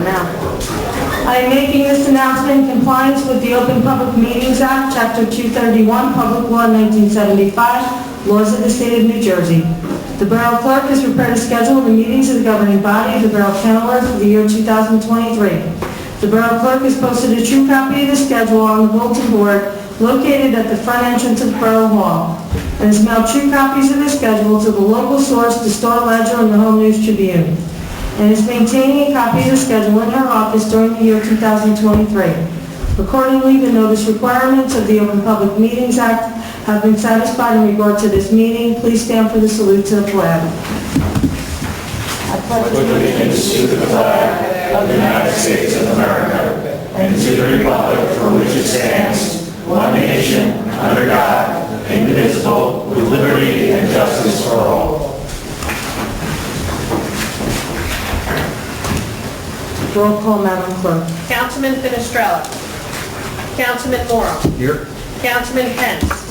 now. I am making this announcement in compliance with the Open Public Meetings Act, Chapter 231, Public Law 1975, Laws of the State of New Jersey. The Borough Clerk has prepared a schedule of the meetings of the governing body of the Borough Kenilworth for the year 2023. The Borough Clerk has posted a true copy of the schedule on the bulletin board located at the front entrance of Borough Hall, and has mailed true copies of the schedule to the local source, the Star Ledger, and the Home News Tribune, and is maintaining a copy of the schedule in her office during the year 2023. Accordingly, the notice requirements of the Open Public Meetings Act have been satisfied in regard to this meeting. Please stand for the salute to the flag. I pledge allegiance to the flag of the United States of America and to the republic for which it stands, one nation, under God, indivisible, with liberty and justice for all. Roll call, Madam Clerk. Councilman Finestrella. Councilman Morrow. Here. Councilman Pence.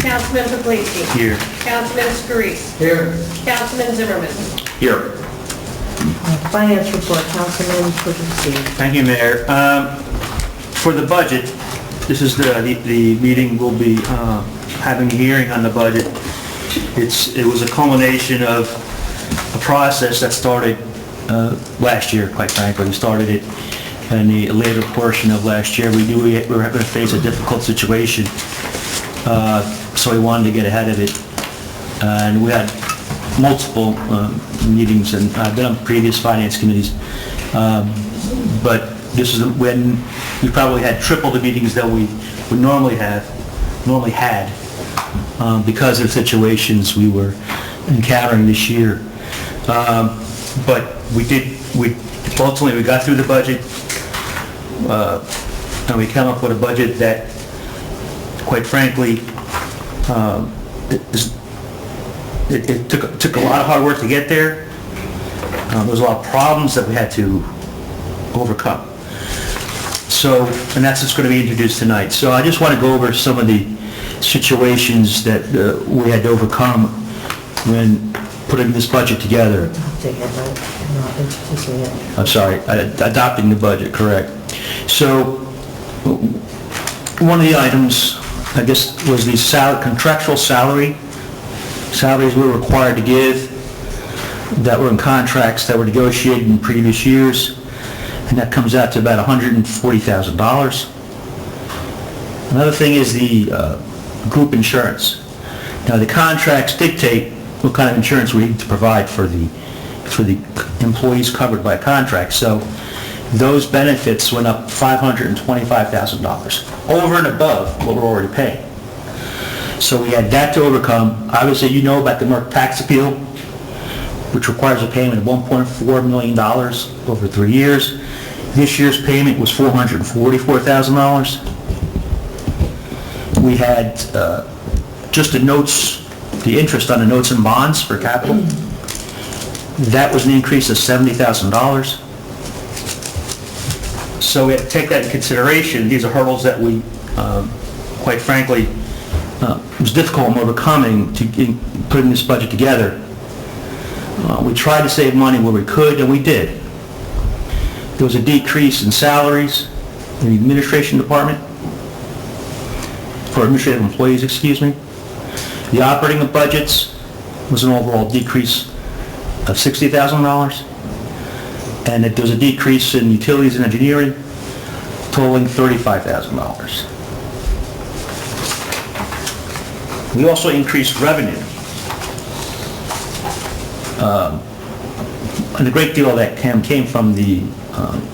Councilman Puglisi. Here. Councilman Scarice. Here. Councilman Zimmerman. Here. Finance report, Councilman Puglisi. Thank you, Mayor. For the budget, this is the meeting we'll be having a hearing on the budget. It was a culmination of a process that started last year, quite frankly. We started it in the later portion of last year. We knew we were going to face a difficult situation, so we wanted to get ahead of it. And we had multiple meetings, and I've been on previous finance committees, but this is when we probably had triple the meetings that we would normally had, because of situations we were encountering this year. But ultimately we got through the budget, and we came up with a budget that, quite frankly, it took a lot of hard work to get there. There was a lot of problems that we had to overcome. So, and that's what's going to be introduced tonight. So I just want to go over some of the situations that we had to overcome when putting this budget together. I'm sorry, adopting the budget, correct. So, one of the items, I guess, was the contractual salaries we were required to give that were in contracts that were negotiated in previous years, and that comes out to about $140,000. Another thing is the group insurance. Now, the contracts dictate what kind of insurance we need to provide for the employees covered by a contract. So those benefits went up $525,000 over and above what we're already paying. So we had that to overcome. Obviously, you know about the Merck tax appeal, which requires a payment of $1.4 million over 3 years. This year's payment was $444,000. We had just the interest on the notes and bonds for capital. That was an increase of $70,000. So we had to take that into consideration. These are hurdles that we, quite frankly, it was difficult in overcoming in putting this budget together. We tried to save money where we could, and we did. There was a decrease in salaries in the administration department, for administrative employees, excuse me. The operating budgets was an overall decrease of $60,000, and there was a decrease in utilities and engineering totaling $35,000. We also increased revenue. And a great deal of that came from the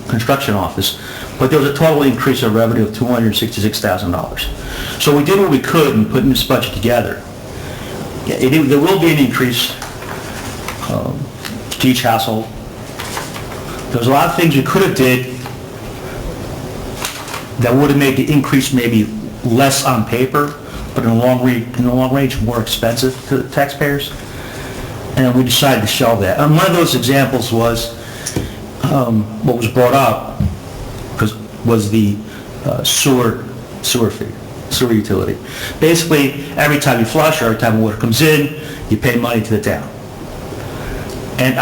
construction office, but there was a total increase of revenue of $266,000. So we did what we could in putting this budget together. There will be an increase to each household. There's a lot of things you could have did that would have made the increase maybe less on paper, but in the long range more expensive to the taxpayers. And we decided to shelve that. And one of those examples was what was brought up was the sewer fee, sewer utility. Basically, every time you flush or every time water comes in, you pay money to the town. And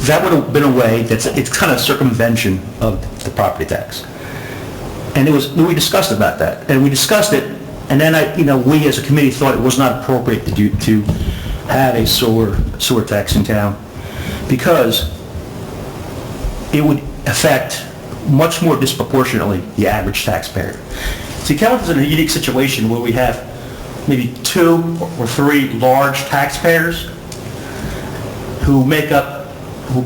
that would have been a way it's kind of circumvention of the property tax. And we discussed about that, and we discussed it, and then we as a committee thought it was not appropriate to have a sewer tax in town, because it would affect much more disproportionately the average taxpayer. See, Kelly's is in a unique situation where we have maybe 2 or 3 large taxpayers who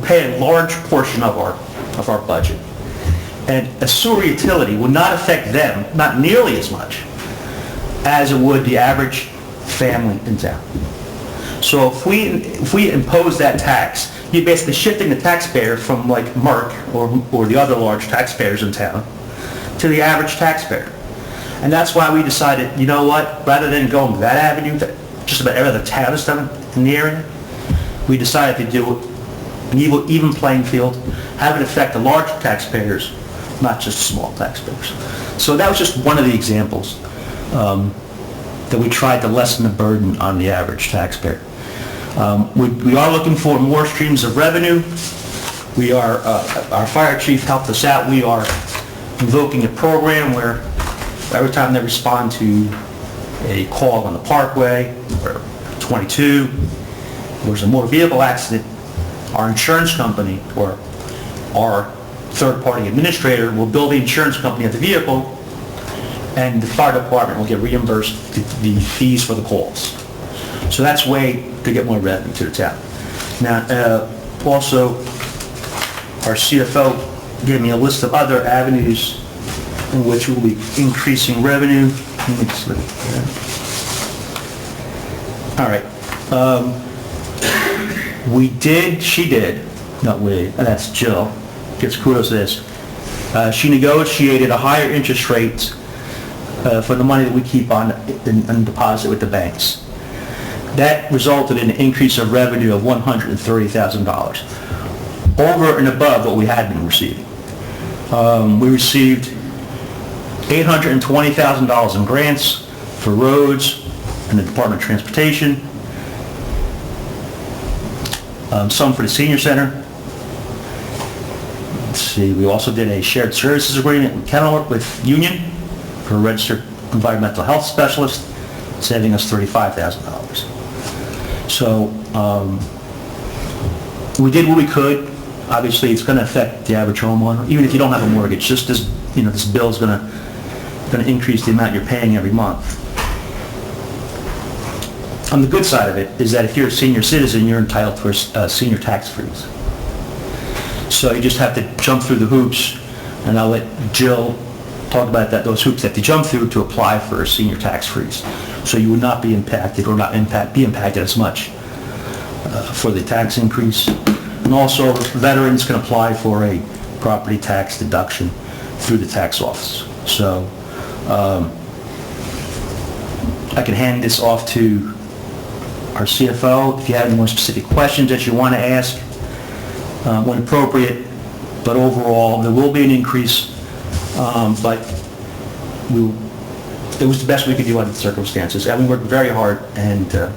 pay a large portion of our budget. And a sewer utility would not affect them, not nearly as much, as it would the average family in town. So if we impose that tax, you're basically shifting the taxpayer from like Merck or the other large taxpayers in town to the average taxpayer. And that's why we decided, you know what, rather than going that avenue that just about every other town has done in the area, we decided to do an even playing field, have it affect the large taxpayers, not just small taxpayers. So that was just one of the examples that we tried to lessen the burden on the average taxpayer. We are looking for more streams of revenue. Our fire chief helped us out. We are invoking a program where every time they respond to a call on the Parkway or 22, there's a motor vehicle accident, our insurance company or our third-party administrator will bill the insurance company of the vehicle, and the fire department will get reimbursed the fees for the calls. So that's a way to get more revenue to the town. Now, also, our CFO gave me a list of other avenues in which we'll be increasing revenue. Let me just look at that. All right. And that's Jill, gets kudos to this. She negotiated a higher interest rate for the money that we keep on deposit with the banks. That resulted in an increase of revenue of $130,000, over and above what we had been receiving. We received $820,000 in grants for roads and the Department of Transportation, some for the senior center. Let's see, we also did a shared services agreement with Union for a registered environmental health specialist, saving us $35,000. So we did what we could. Obviously, it's going to affect the average homeowner, even if you don't have a mortgage. Just this, this bill is going to increase the amount you're paying every month. On the good side of it is that if you're a senior citizen, you're entitled to a senior tax freeze. So you just have to jump through the hoops, and I'll let Jill talk about those hoops that you jump through to apply for a senior tax freeze. So you would not be impacted or be impacted as much for the tax increase. And also, veterans can apply for a property tax deduction through the tax office. So I can hand this off to our CFO if you have any more specific questions that you want to ask when appropriate. But overall, there will be an increase, but it was the best we could do under the circumstances. And we worked very hard, and I'd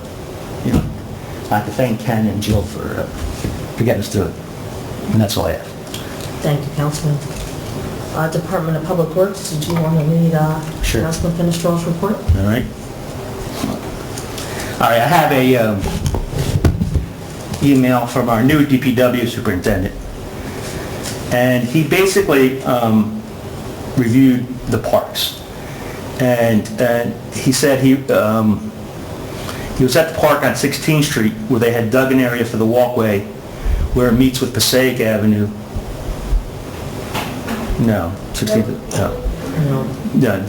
like to thank Ken and Jill for getting us through it. And that's all I have. Thank you, Councilman. Department of Public Works, did you want to read Sure. Councilman Finistraw's report? All right. All right, I have a email from our new DPW superintendent. And he basically reviewed the parks. And he said he was at the park on 16th Street where they had dug an area for the walkway where it meets with Passaic Avenue. No, 16th, no. No,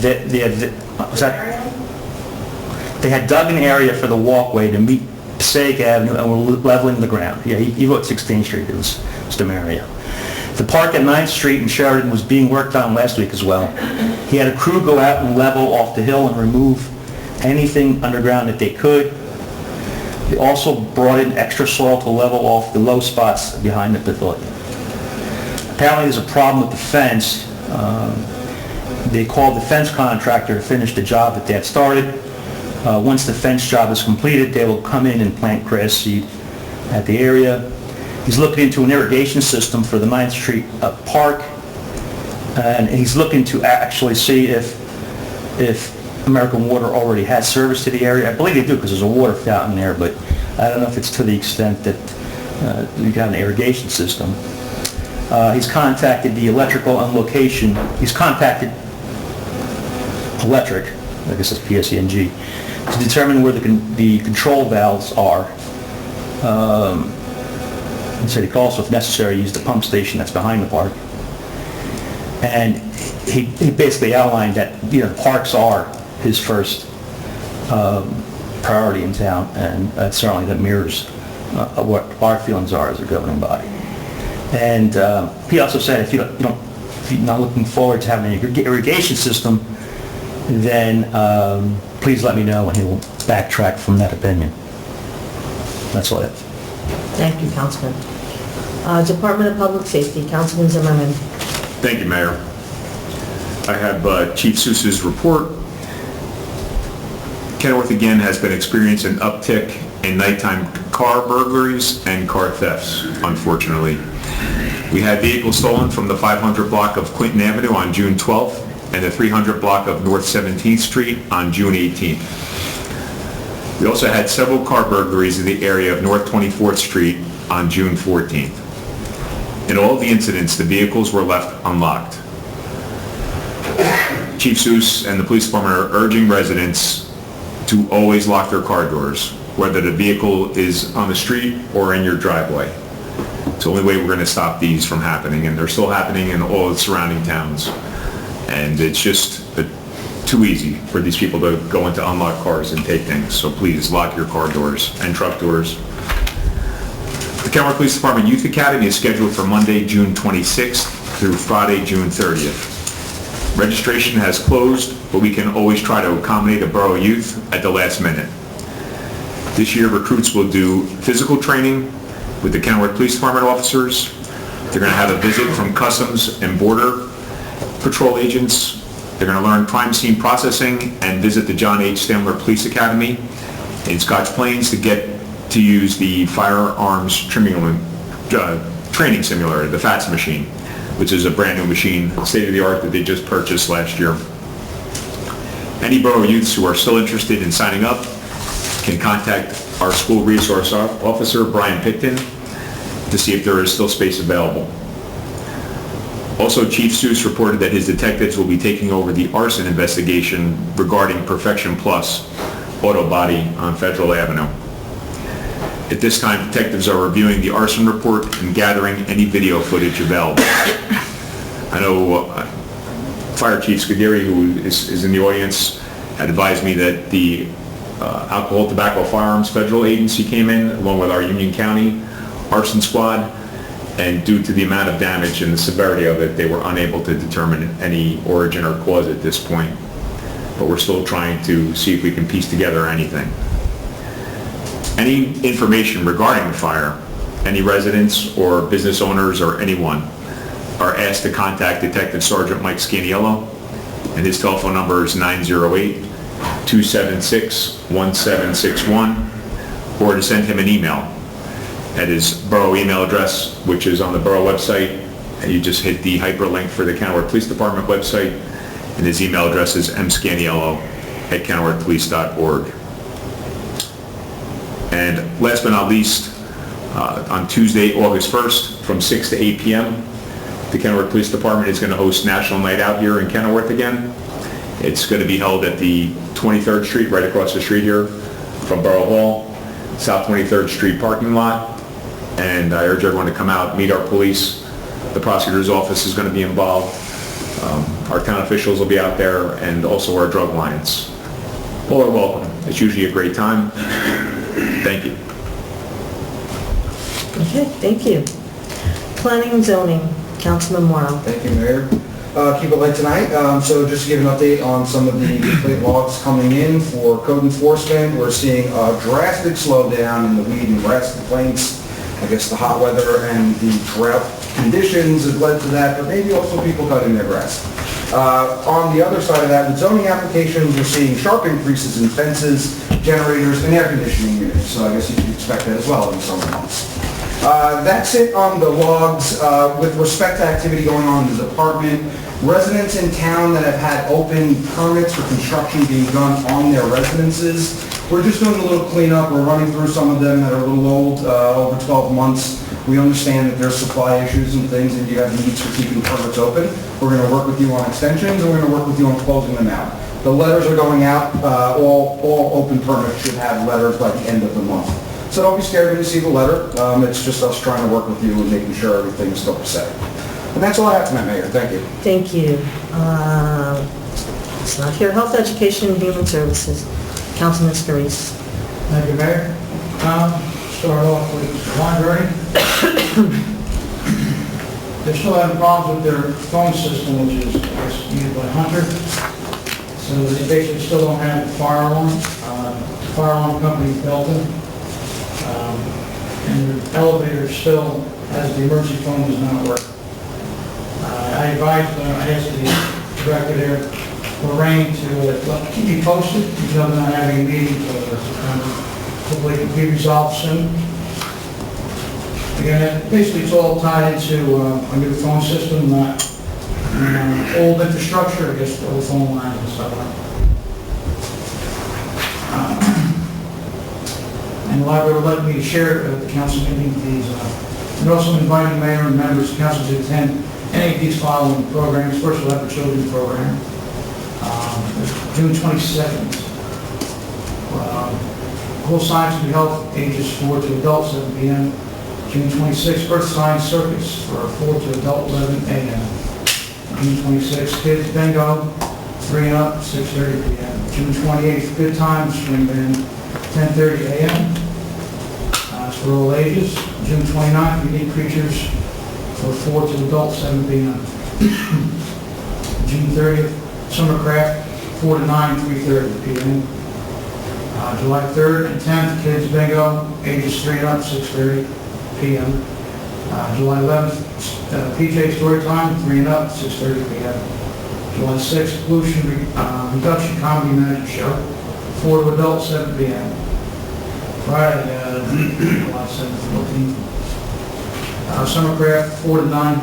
they had dug an area for the walkway to meet Passaic Avenue and were leveling the ground. Yeah, he wrote 16th Street, it was Mario. The park at 9th Street in Sheridan was being worked on last week as well. He had a crew go out and level off the hill and remove anything underground that they could. They also brought in extra soil to level off the low spots behind the pavilion. Apparently there's a problem with the fence. They called the fence contractor to finish the job that they had started. Once the fence job is completed, they will come in and plant grass seed at the area. He's looking into an irrigation system for the 9th Street Park, and he's looking to actually see if American Water already has service to the area. I believe they do because there's a water fountain there, but I don't know if it's to the extent that we've got an irrigation system. He's contacted the electrical and location. He's contacted electric, I guess it's PSENG, to determine where the control valves are. He said he could also, if necessary, use the pump station that's behind the park. And he basically outlined that, the parks are his first priority in town, and certainly that mirrors what our feelings are as a governing body. And he also said if you're not looking forward to having an irrigation system, then please let me know, and he will backtrack from that opinion. That's all I have. Thank you, Councilman. Department of Public Safety, Councilman Zimmerman. Thank you, Mayor. I have Chief Seuss's report. Kenilworth again has been experiencing an uptick in nighttime car burglaries and car thefts, unfortunately. We had vehicles stolen from the 500 block of Clinton Avenue on June 12th and the 300 block of North 17th Street on June 18th. We also had several car burglaries in the area of North 24th Street on June 14th. In all the incidents, the vehicles were left unlocked. Chief Seuss and the police department are urging residents to always lock their car doors, whether the vehicle is on the street or in your driveway. It's the only way we're going to stop these from happening, and they're still happening in all the surrounding towns. And it's just too easy for these people to go into unlocked cars and take things. So please lock your car doors and truck doors. The Kenilworth Police Department Youth Academy is scheduled for Monday, June 26th through Friday, June 30th. Registration has closed, but we can always try to accommodate a borough youth at the last minute. This year, recruits will do physical training with the Kenilworth Police Department officers. They're going to have a visit from Customs and Border Patrol agents. They're going to learn crime scene processing and visit the John H. Stanler Police Academy in Scotch Plains to get to use the firearms training simulator, the FATS machine, which is a brand new machine, state-of-the-art, that they just purchased last year. Any borough youths who are still interested in signing up can contact our school resource officer, Brian Picton, to see if there is still space available. Also, Chief Seuss reported that his detectives will be taking over the arson investigation regarding Perfection Plus Auto Body on Federal Avenue. At this time, detectives are reviewing the arson report and gathering any video footage available. I know Fire Chief Scuderi, who is in the audience, had advised me that the Alcohol, Tobacco, Firearms Federal Agency came in, along with our Union County arson squad, and due to the amount of damage and the severity of it, they were unable to determine any origin or cause at this point. But we're still trying to see if we can piece together anything. Any information regarding the fire, any residents or business owners or anyone are asked to contact Detective Sergeant Mike Scaniello, and his telephone number is 908-276-1761, or to send him an email at his borough email address, which is on the borough website, and you just hit the hyperlink for the Kenilworth Police Department website, and his email address is mscaniello@kenilworthpolice.org. And last but not least, on Tuesday, August 1st, from 6 to 8 p.m., the Kenilworth Police Department is going to host National Night Out here in Kenilworth again. It's going to be held at the 23rd Street, right across the street here from Borough Hall, South 23rd Street parking lot. And I urge everyone to come out, meet our police. The prosecutor's office is going to be involved. Our town officials will be out there, and also our drug alliance. All are welcome. It's usually a great time. Thank you. Okay, thank you. Planning and zoning, Councilman Morrow. Thank you, Mayor. Keep it light tonight. So just to give an update on some of the complaint logs coming in for code enforcement, we're seeing a drastic slowdown in the weed and grass complaints. I guess the hot weather and the drought conditions have led to that, but maybe also people cutting their grass. On the other side of that, with zoning applications, we're seeing sharp increases in fences, generators, and air conditioning units. So I guess you should expect that as well in the summer months. That's it on the logs. With respect to activity going on in the department, residents in town that have had open permits for construction being done on their residences, we're just doing a little cleanup. We're running through some of them that are a little old, over 12 months. We understand that there's supply issues and things, and you have needs for keeping permits open. We're going to work with you on extensions, and we're going to work with you on closing them out. The letters are going out. All open permits should have letters by the end of the month. So don't be scared when you see the letter. It's just us trying to work with you and making sure everything is still set. And that's all I have tonight, Mayor. Thank you. Thank you. It's not here. Health, Education, and Human Services. Councilman Scarice. Thank you, Mayor. Start off with library. They're still having problems with their phone system, which is used by Hunter. So they basically still don't have a fire alarm. The fire alarm company built them. And the elevator still has the emergency phone does not work. I advised, I asked the director there, Lorraine, to keep me posted, because I'm not having a meeting for September. Hopefully it can be resolved soon. Again, basically it's all tied into a new phone system, not old infrastructure, I guess, old phone lines and stuff like that. And the library would like me to share at the council meeting these. And also inviting mayor and members of council to attend any of these following programs. First, we'll have the children's program, June 22nd. Whole science and health, ages 4 to adult, 7 p.m. June 26th, Earth Science Circus for 4 to adult, 11 a.m. June 26th, Kids Bingo, 3 and up, 6:30 p.m. June 28th, Good Times Swing Band, 10:30 a.m. It's for all ages. June 29th, Unique Creatures for 4 to adult, 7 p.m. June 30th, Summer Craft, 4 to 9, 3:30 p.m. July 3rd and 10th, Kids Bingo, ages 3 and up, 6:30 p.m. July 11th, PJ Storytime, 3 and up, 6:30 p.m. July 6th, Pollution Reduction Comedy Magic Show, 4 to adults, 7 p.m. Friday, July 7th, 14th. Summercraft, 4 to 9,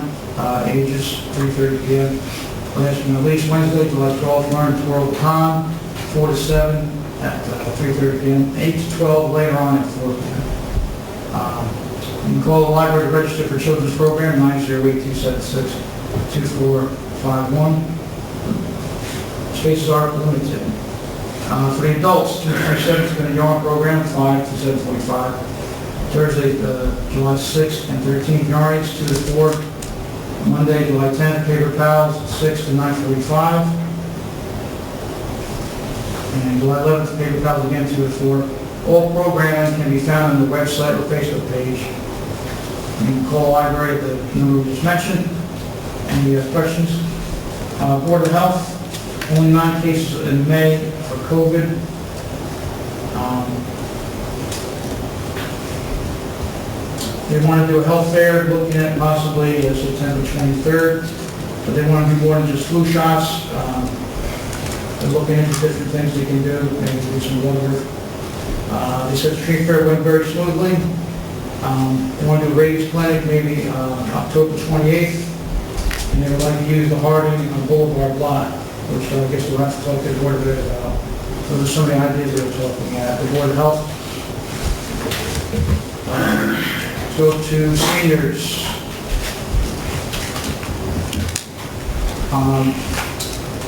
ages 3:30 p.m. Last but not least, Wednesday, July 12th, Learn Twirl Con, 4 to 7 at 3:30 p.m. 8 to 12 later on at 4 p.m. You can call the library to register for children's program, 908-276-2451. Spaces are limited. For the adults, June 27th has been a yarn program, 5 to 7:45. Thursday, July 6th and 13th, yarn rates, 2 to 4. Monday, July 10th, Paper Pals, 6 to 9:45. And July 11th, Paper Pals again, 2 to 4. All programming can be found on the website or Facebook page. You can call the library at the number we just mentioned. Any questions? Board of Health, only 9 cases in May for COVID. They want to do a health fair, looking at possibly September 23rd, but they want to do more than just flu shots. They're looking into different things they can do, maybe do some water. They said the tree fair went very smoothly. They want to do a rabies clinic maybe October 28th, and they would like to use the Harding on Boulevard lot, which I guess we'll have to talk to the Board of Ed about. So there's so many ideas they were talking at. The Board of Health. Go to seniors.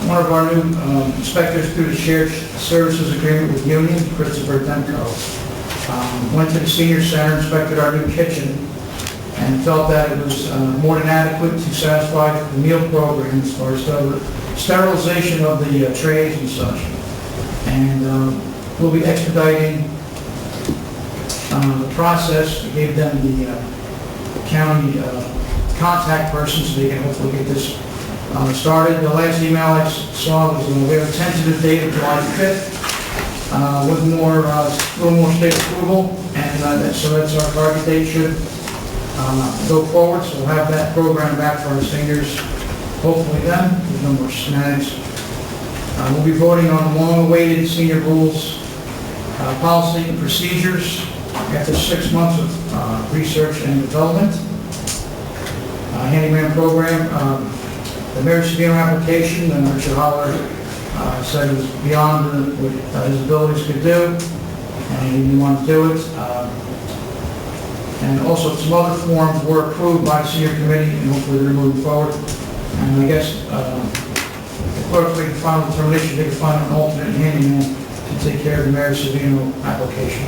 One of our new inspectors through the shared services agreement with Union, Christopher Demko, went to the senior center, inspected our new kitchen, and felt that it was more than adequate to satisfy the meal program as far as sterilization of the trays and such. And we'll be expediting the process. We gave them the county contact person so they can hopefully get this started. The last email I saw was we have a tentative date of July 5th with a little more state approval, and so that's our target date should go forward. So we'll have that program back for our seniors hopefully then. There's no more snags. We'll be voting on long-awaited senior rules, policy and procedures. after 6 months of research and development. Handyman program, the Mayor Savino application, Richard Holler said it was beyond what his abilities could do, and he didn't want to do it. And also some other forms were approved by the senior committee, and hopefully they're moving forward. And I guess the clerk will make a final determination, they can find an alternate handyman to take care of the Mayor Savino application.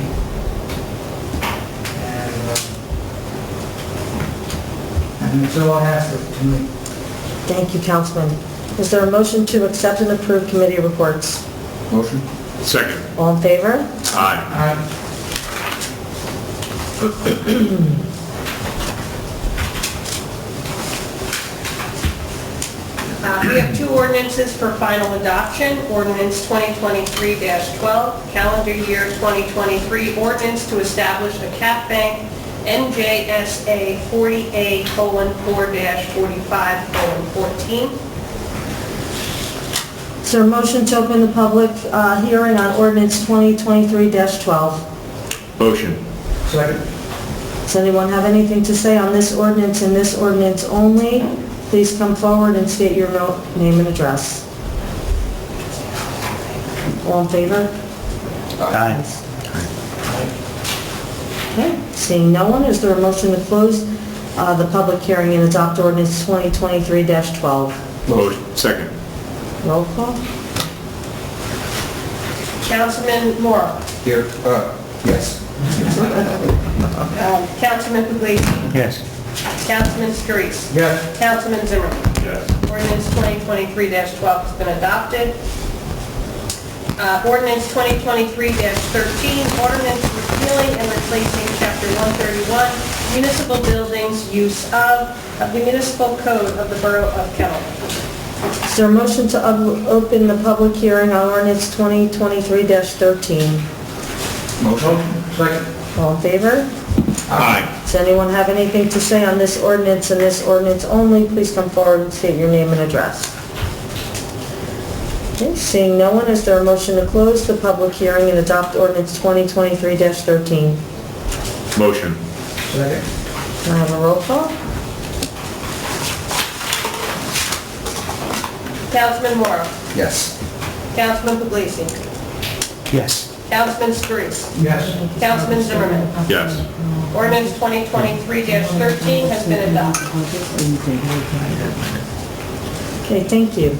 And that's all I have for tonight. Thank you, Councilman. Is there a motion to accept and approve committee reports? Motion? Second. All in favor? Aye. We have two ordinances for final adoption. Ordinance 2023-12, calendar year 2023, ordinance to establish a cap bank, NJSA 40A:4-45:14. Is there a motion to open the public hearing on ordinance 2023-12? Motion. Second. Does anyone have anything to say on this ordinance and this ordinance only? Please come forward and state your name and address. All in favor? Aye. Okay, seeing no one, is there a motion to close the public hearing and adopt ordinance 2023-12? Motion. Second. Roll call? Councilman Moore. Here, yes. Councilman Puglisi. Yes. Councilman Scarice. Yes. Councilman Zimmerman. Yes. Ordinance 2023-12 has been adopted. Ordinance 2023-13, ordinance repealing and replacing Chapter 131, municipal buildings, use of the municipal code of the Borough of Kettle. Is there a motion to open the public hearing on ordinance 2023-13? Motion? Second. All in favor? Aye. Does anyone have anything to say on this ordinance and this ordinance only? Please come forward and state your name and address. Okay, seeing no one, is there a motion to close the public hearing and adopt ordinance 2023-13? Motion. Second. Can I have a roll call? Councilman Moore. Yes. Councilman Puglisi. Yes. Councilman Scarice. Yes. Councilman Zimmerman. Yes. Ordinance 2023-13 has been adopted. Okay, thank you.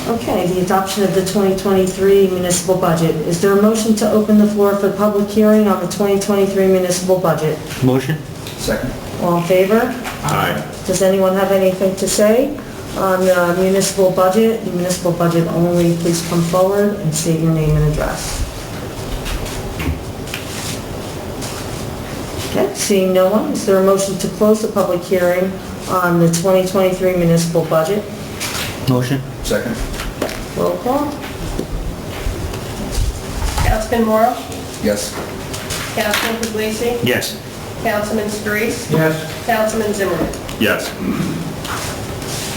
Okay, the adoption of the 2023 municipal budget. Is there a motion to open the floor for public hearing on the 2023 municipal budget? Motion? Second. All in favor? Aye. Does anyone have anything to say on the municipal budget? The municipal budget only, please come forward and state your name and address. Okay, seeing no one, is there a motion to close the public hearing on the 2023 municipal budget? Motion? Second. Roll call? Councilman Moore. Yes. Councilman Puglisi. Yes. Councilman Scarice. Yes. Councilman Zimmerman. Yes.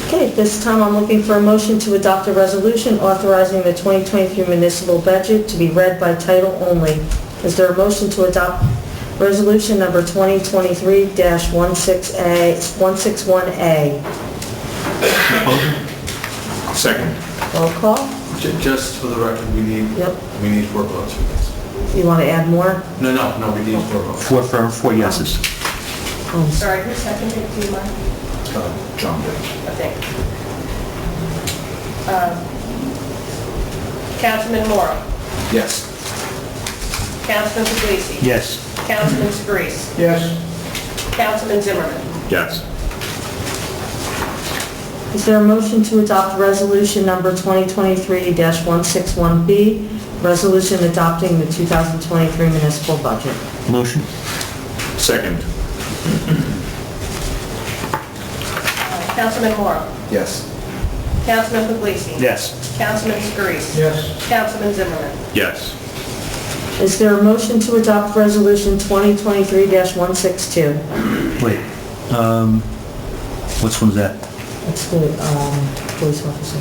Okay, at this time I'm looking for a motion to adopt a resolution authorizing the 2023 municipal budget to be read by title only. Is there a motion to adopt resolution number 2023-161A? Second. Roll call? Just for the record, we need 4 votes for this. You want to add more? No, we need 4 votes. Four yeses. Sorry, who seconded it? Do you mind? John did. Thank you. Councilman Moore. Yes. Councilman Puglisi. Yes. Councilman Scarice. Yes. Councilman Zimmerman. Yes. Is there a motion to adopt resolution number 2023-161B, resolution adopting the 2023 municipal budget? Motion? Second. Councilman Moore. Yes. Councilman Puglisi. Yes. Councilman Scarice. Yes. Councilman Zimmerman. Yes. Is there a motion to adopt resolution 2023-162? Wait, which one's that? That's the police officer.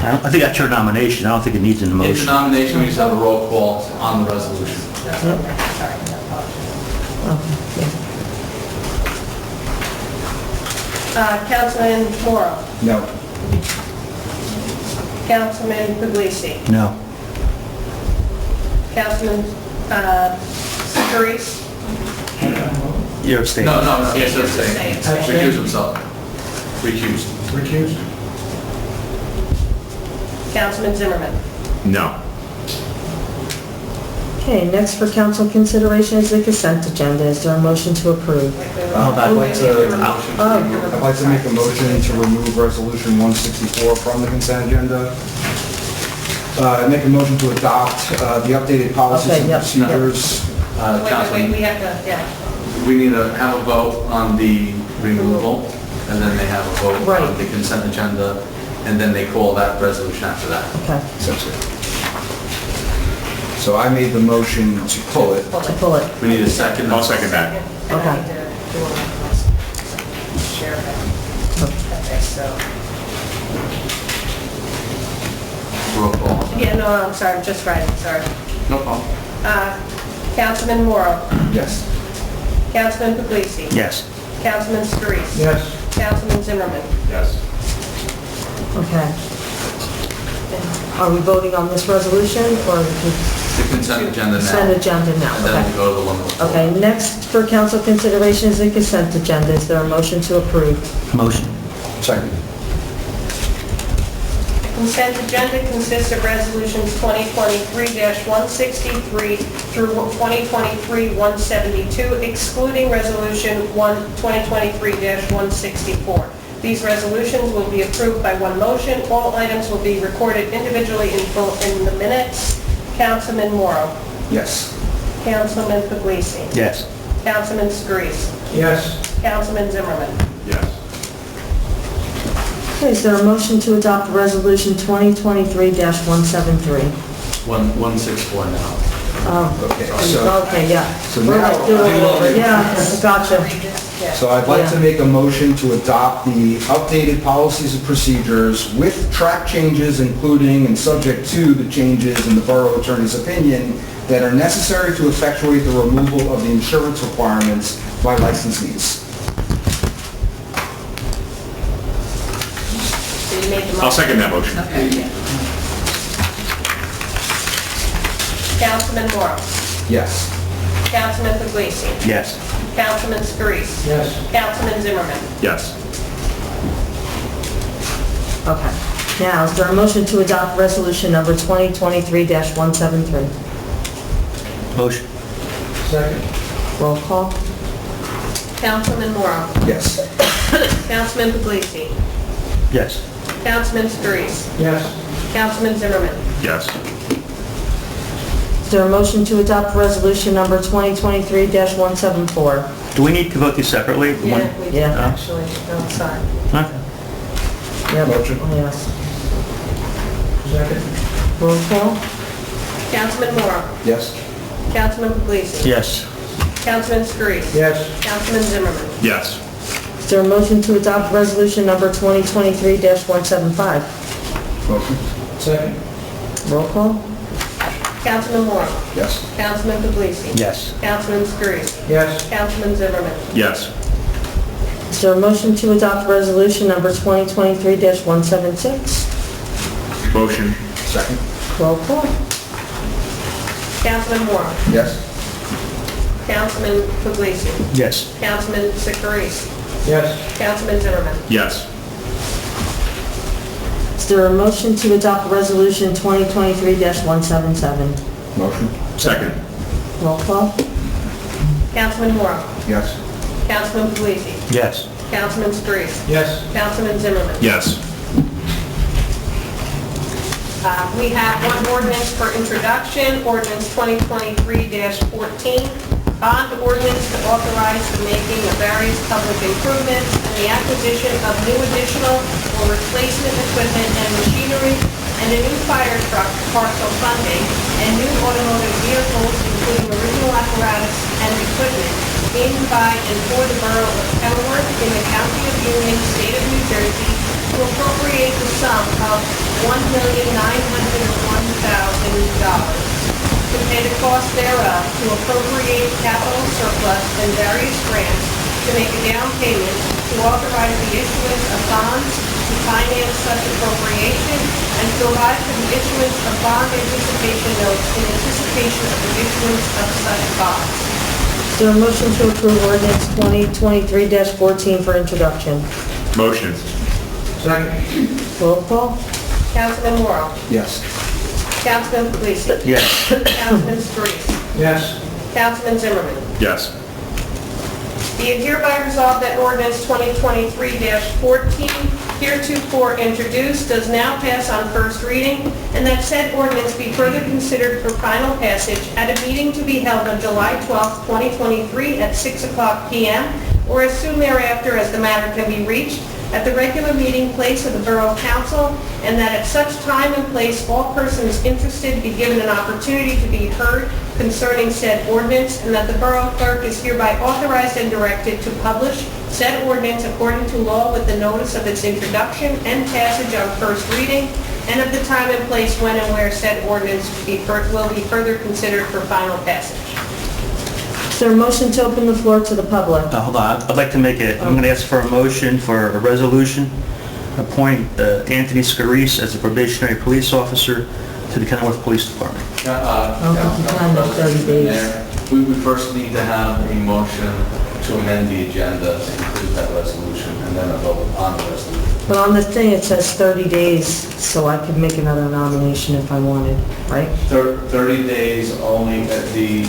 I think that's your nomination. I don't think it needs a It's a motion. nomination, we just have a roll call on the resolution. sorry, I apologize. Councilman Morrow, No. Councilman Puglisi, No. Councilman Scarice, You're abstaining. No, yes, they're saying. Abstain. Recuse himself. Recused. Recused? Councilman Zimmerman. No. Okay, next for council consideration is the consent agenda. Is there a motion to approve? I'd like to make a motion to remove Resolution 164 from the consent agenda. Make a motion to adopt the updated policies Okay, and yep. procedures. Wait, Councilman, we have to, yeah. we need to have a vote on the removal, and then they have a vote Right. on the consent agenda, and then they call that resolution after that. Okay, So I made the motion to pull it. to pull it. We need a second. I'll second that. And I Okay. need to do a share that. Okay, so, Roll call. yeah, no, I'm sorry, I'm just writing, sorry. No problem. Councilman Morrow, Yes. Councilman Puglisi, Yes. Councilman Scarice, Yes. Councilman Zimmerman. Yes. Okay. Are we voting on this resolution or the The consent agenda now. consent agenda now? And then Okay. we go to the one before. Okay, next for council consideration is the consent agenda. Is there a motion to approve? Motion. Second. The consent agenda consists of resolutions 2023-163 through 2023-172, excluding resolution 2023-164. These resolutions will be approved by one motion. All items will be recorded individually in the minutes. Councilman Morrow, Yes. Councilman Puglisi, Yes. Councilman Scarice, Yes. Councilman Zimmerman. Yes. Okay, is there a motion to adopt resolution 2023-173? 164 now. Okay, so, Okay, yeah. So We're now- like doing it over. Yeah, gotcha. so I'd like to Yeah. make a motion to adopt the updated policies and procedures with track changes, including and subject to the changes in the borough attorney's opinion that are necessary to effectuate the removal of the insurance requirements by licensees. So you made the motion. I'll second that motion. Okay, yeah. Councilman Morrow, Yes. Councilman Puglisi, Yes. Councilman Scarice, Yes. Councilman Zimmerman. Yes. Okay. Now, is there a motion to adopt resolution number 2023-173? Motion. Second. Roll call. Councilman Morrow, Yes. Councilman Puglisi, Yes. Councilman Scarice, Yes. Councilman Zimmerman. Yes. Is there a motion to adopt resolution number 2023-174? Do we need to vote these separately? Yeah, One- we did, Yeah. actually. No, sorry. Okay. Yep. Motion. Yes. Second. Roll call. Councilman Morrow, Yes. Councilman Puglisi, Yes. Councilman Scarice, Yes. Councilman Zimmerman. Yes. Is there a motion to adopt resolution number 2023-175? Motion. Second. Roll call. Councilman Morrow, Yes. Councilman Puglisi, Yes. Councilman Scarice, Yes. Councilman Zimmerman. Yes. Is there a motion to adopt resolution number 2023-176? Motion. Second. Roll call. Councilman Morrow, Yes. Councilman Puglisi, Yes. Councilman Scarice, Yes. Councilman Zimmerman. Yes. Is there a motion to adopt resolution 2023-177? Motion. Second. Roll call. Councilman Morrow, Yes. Councilman Puglisi, Yes. Councilman Scarice, Yes. Councilman Zimmerman. Yes. We have one ordinance for introduction, ordinance 2023-14, bond ordinance to authorize the making of various public improvements and the acquisition of new additional or replacement equipment and machinery and a new fire truck partial funding and new automotive vehicles, including original apparatus and equipment in, by, and for the borough of Kenilworth in the county of Union, state of New Jersey, to appropriate the sum of $1,901,000. To to pay the cost thereof, to appropriate capital surplus and various grants, to make a down payment, to authorize the issuance of bonds to finance such appropriation, and to provide for the issuance of bond anticipation notes in anticipation of the issuance of such bonds. Is there a motion to approve ordinance 2023-14 for introduction? Motion. Second. Roll call? Councilman Morrow. Yes. Councilman Puglisi. Yes. Councilman Scurisi. Yes. Councilman Zimmerman. Yes. Be it hereby resolved that ordinance 2023-14, heretofore introduced, does now pass on first reading, and that said ordinance be further considered for final passage at a meeting to be held on July 12, 2023 at 6:00 p.m., or as soon thereafter as the matter can be reached, at the regular meeting place of the Borough Council, and that at such time and place all persons interested be given an opportunity to be heard concerning said ordinance, and that the Borough Clerk is hereby authorized and directed to publish said ordinance according to law with the notice of its introduction and passage on first reading, and of the time and place when and where said ordinance will be further considered for final passage. Is there a motion to open the floor to the public? Hold on, I'd like to I'm going to ask for a motion for a resolution, appoint Anthony Scurisi as a probationary police officer to the Kenilworth Police Department. Council 30 days. Mayor, we first need to have a motion to amend the agenda to include that resolution, and then a vote on the resolution. But on the thing, it says 30 days, so I could make another nomination if I wanted, right? 30 days only, that the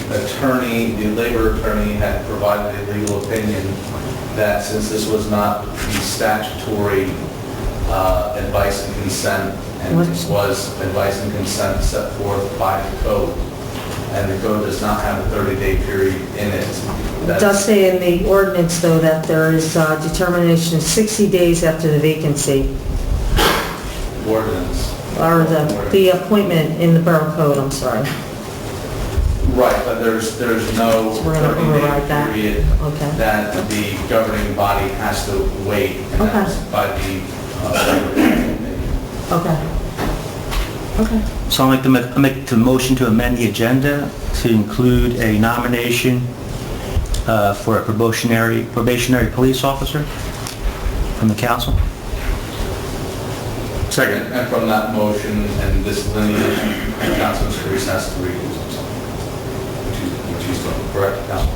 labor attorney had provided a legal opinion that since this was not the statutory advice and consent, and What? this was advice and consent set forth by the code, and the code does not have a 30-day period in it. It does say in the ordinance, though, that there is determination of 60 days after the vacancy, Ordinance. or the appointment in the Borough Code, I'm sorry. Right, but there's no So we're gonna override 30-day that. period Okay. that the governing body has to wait, and Okay. that's by the labor attorney. Okay. Okay. So I'd like to make the motion to amend the agenda to include a nomination for a probationary police officer from the council. Second. And from that motion and this lineage, Councilman Scurisi has to recuse himself. Which he's doing, correct, Council?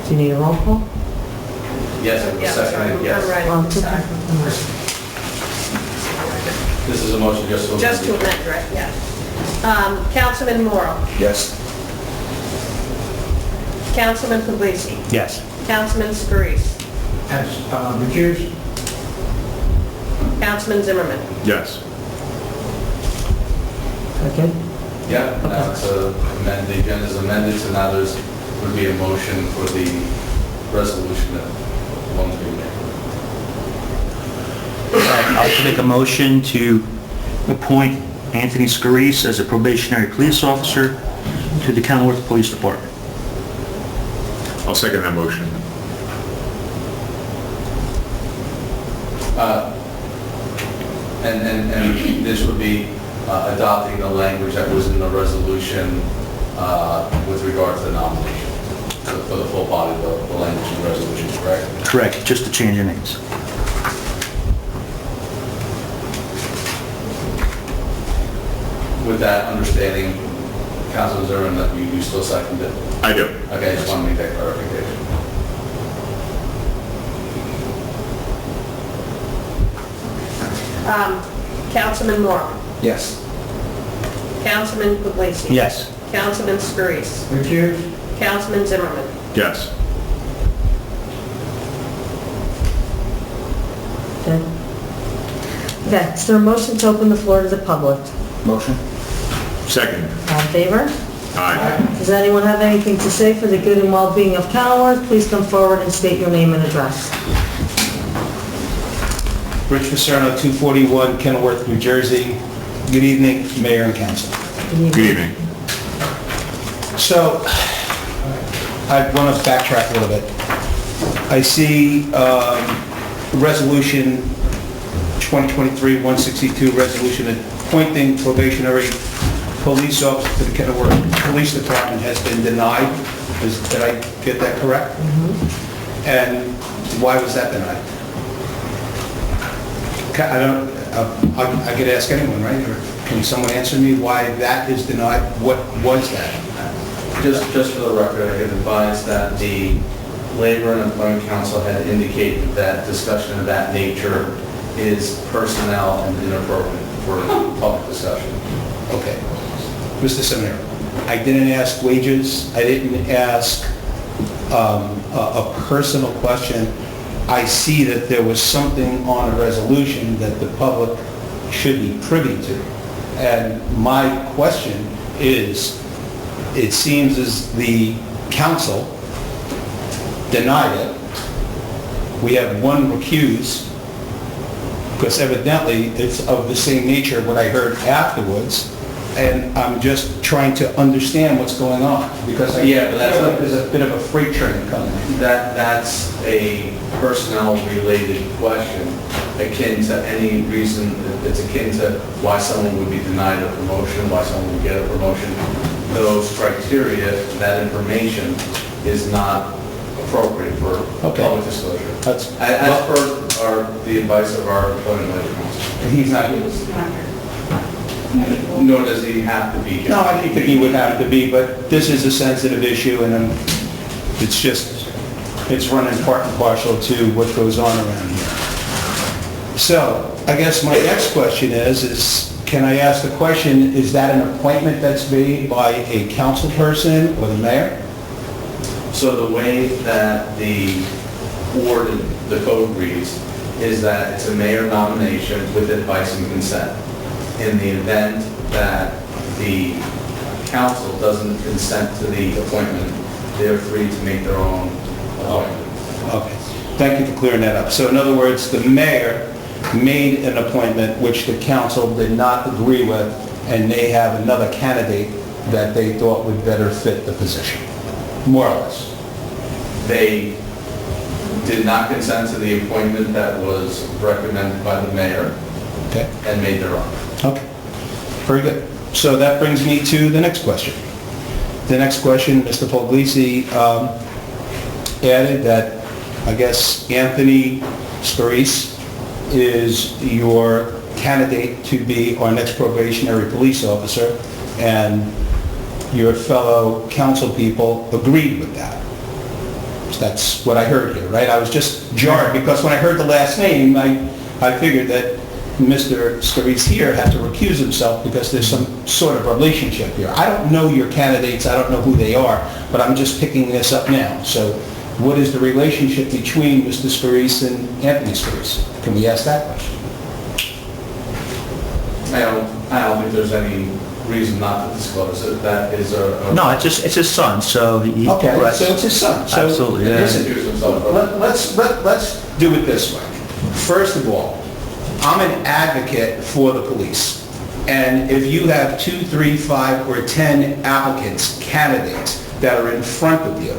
Do you need a roll call? Yes, it was Yeah, sorry, seconded, I'm yes. writing this down. This is a motion just to... Just to amend, right, yeah. Councilman Morrow. Yes. Councilman Puglisi. Yes. Councilman Scurisi. As recused. Councilman Zimmerman. Yes. Okay. Yeah, now it's amend, the agenda is amended, so now would be a motion for the resolution that won't be made. I'd like to make a motion to appoint Anthony Scurisi as a probationary police officer to the Kenilworth Police Department. I'll second that motion. And this would be adopting the language that was in the resolution with regard to the nomination. So for the full body, the language in the resolution, correct? Correct, just to change the names. With that understanding, Councilman Zimmerman, that you still second it? I do. Okay, I just want to make that clarification. Councilman Morrow. Yes. Councilman Puglisi. Yes. Councilman Scurisi. Recused. Councilman Zimmerman. Yes. Okay. Okay, is there a motion to open the floor to the public? Motion? Second. All in favor? Aye. Does anyone have anything to say for the good and well-being of Kenilworth? Please come forward and state your name and address. Rich Paserno, 241 Kenilworth, New Jersey. Good evening, Mayor and Council. Good evening. So, I want to backtrack a little bit. I see Resolution 2023-162, resolution appointing probationary police officer to the Kenilworth Police Department has been denied. Did I get that correct? And why was that denied? I could ask anyone, right? Or can someone answer me why that is denied? What was that? Just for the record, I have advised that the Labor and Employment Council had indicated that discussion of that nature is personnel and inappropriate for public discussion. Okay. Mr. Seminary, I didn't ask wages. I didn't ask a personal question. I see that there was something on a resolution that the public should be privy to. And my question is, it seems as the council denied it. We have one recuse, because evidently it's of the same nature what I heard afterwards, and I'm just trying to understand what's going on, because I feel like there's a bit of a freight train coming. That's a personnel-related question, akin to any reason, it's akin to why someone would be denied a promotion, why someone would get a promotion. Those criteria, that information is not appropriate for public disclosure. As per the advice of our employment labor council. He's not here. Nor does he have to be here. No, I think that he would have to be, but this is a sensitive issue, and it's running part and parcel to what goes on around here. So, I guess my next question is can I ask the question, is that an appointment that's made by a council person or the mayor? So the way that the code reads is that it's a mayor nomination with advice and consent. In the event that the council doesn't consent to the appointment, they're free to make their own appointment. Okay, thank you for clearing that up. So in other words, the mayor made an appointment which the council did not agree with, and they have another candidate that they thought would better fit the position, more or less. They did not consent to the appointment that was recommended by the mayor. Okay. And made their own. Okay, very good. So that brings me to the next question. The next question, Mr. Puglisi added that, I guess, Anthony Scarice is your candidate to be our next probationary police officer, and your fellow council people agreed with that. That's what I heard here, right? I was just jarred, because when I heard the last name, I figured that Mr. Scarice here had to recuse himself because there's some sort of relationship here. I don't know your candidates, I don't know who they are, but I'm just picking this up now. So what is the relationship between Mr. Scarice and Anthony Scarice? Can we ask that question? I don't think there's any reason not to disclose it. That is a... No, it's his son, so he... Okay, so it's his son. So absolutely, yeah. listen, let's do it this way. First of all, I'm an advocate for the police. And if you have 2, 3, 5, or 10 applicants, candidates that are in front of you,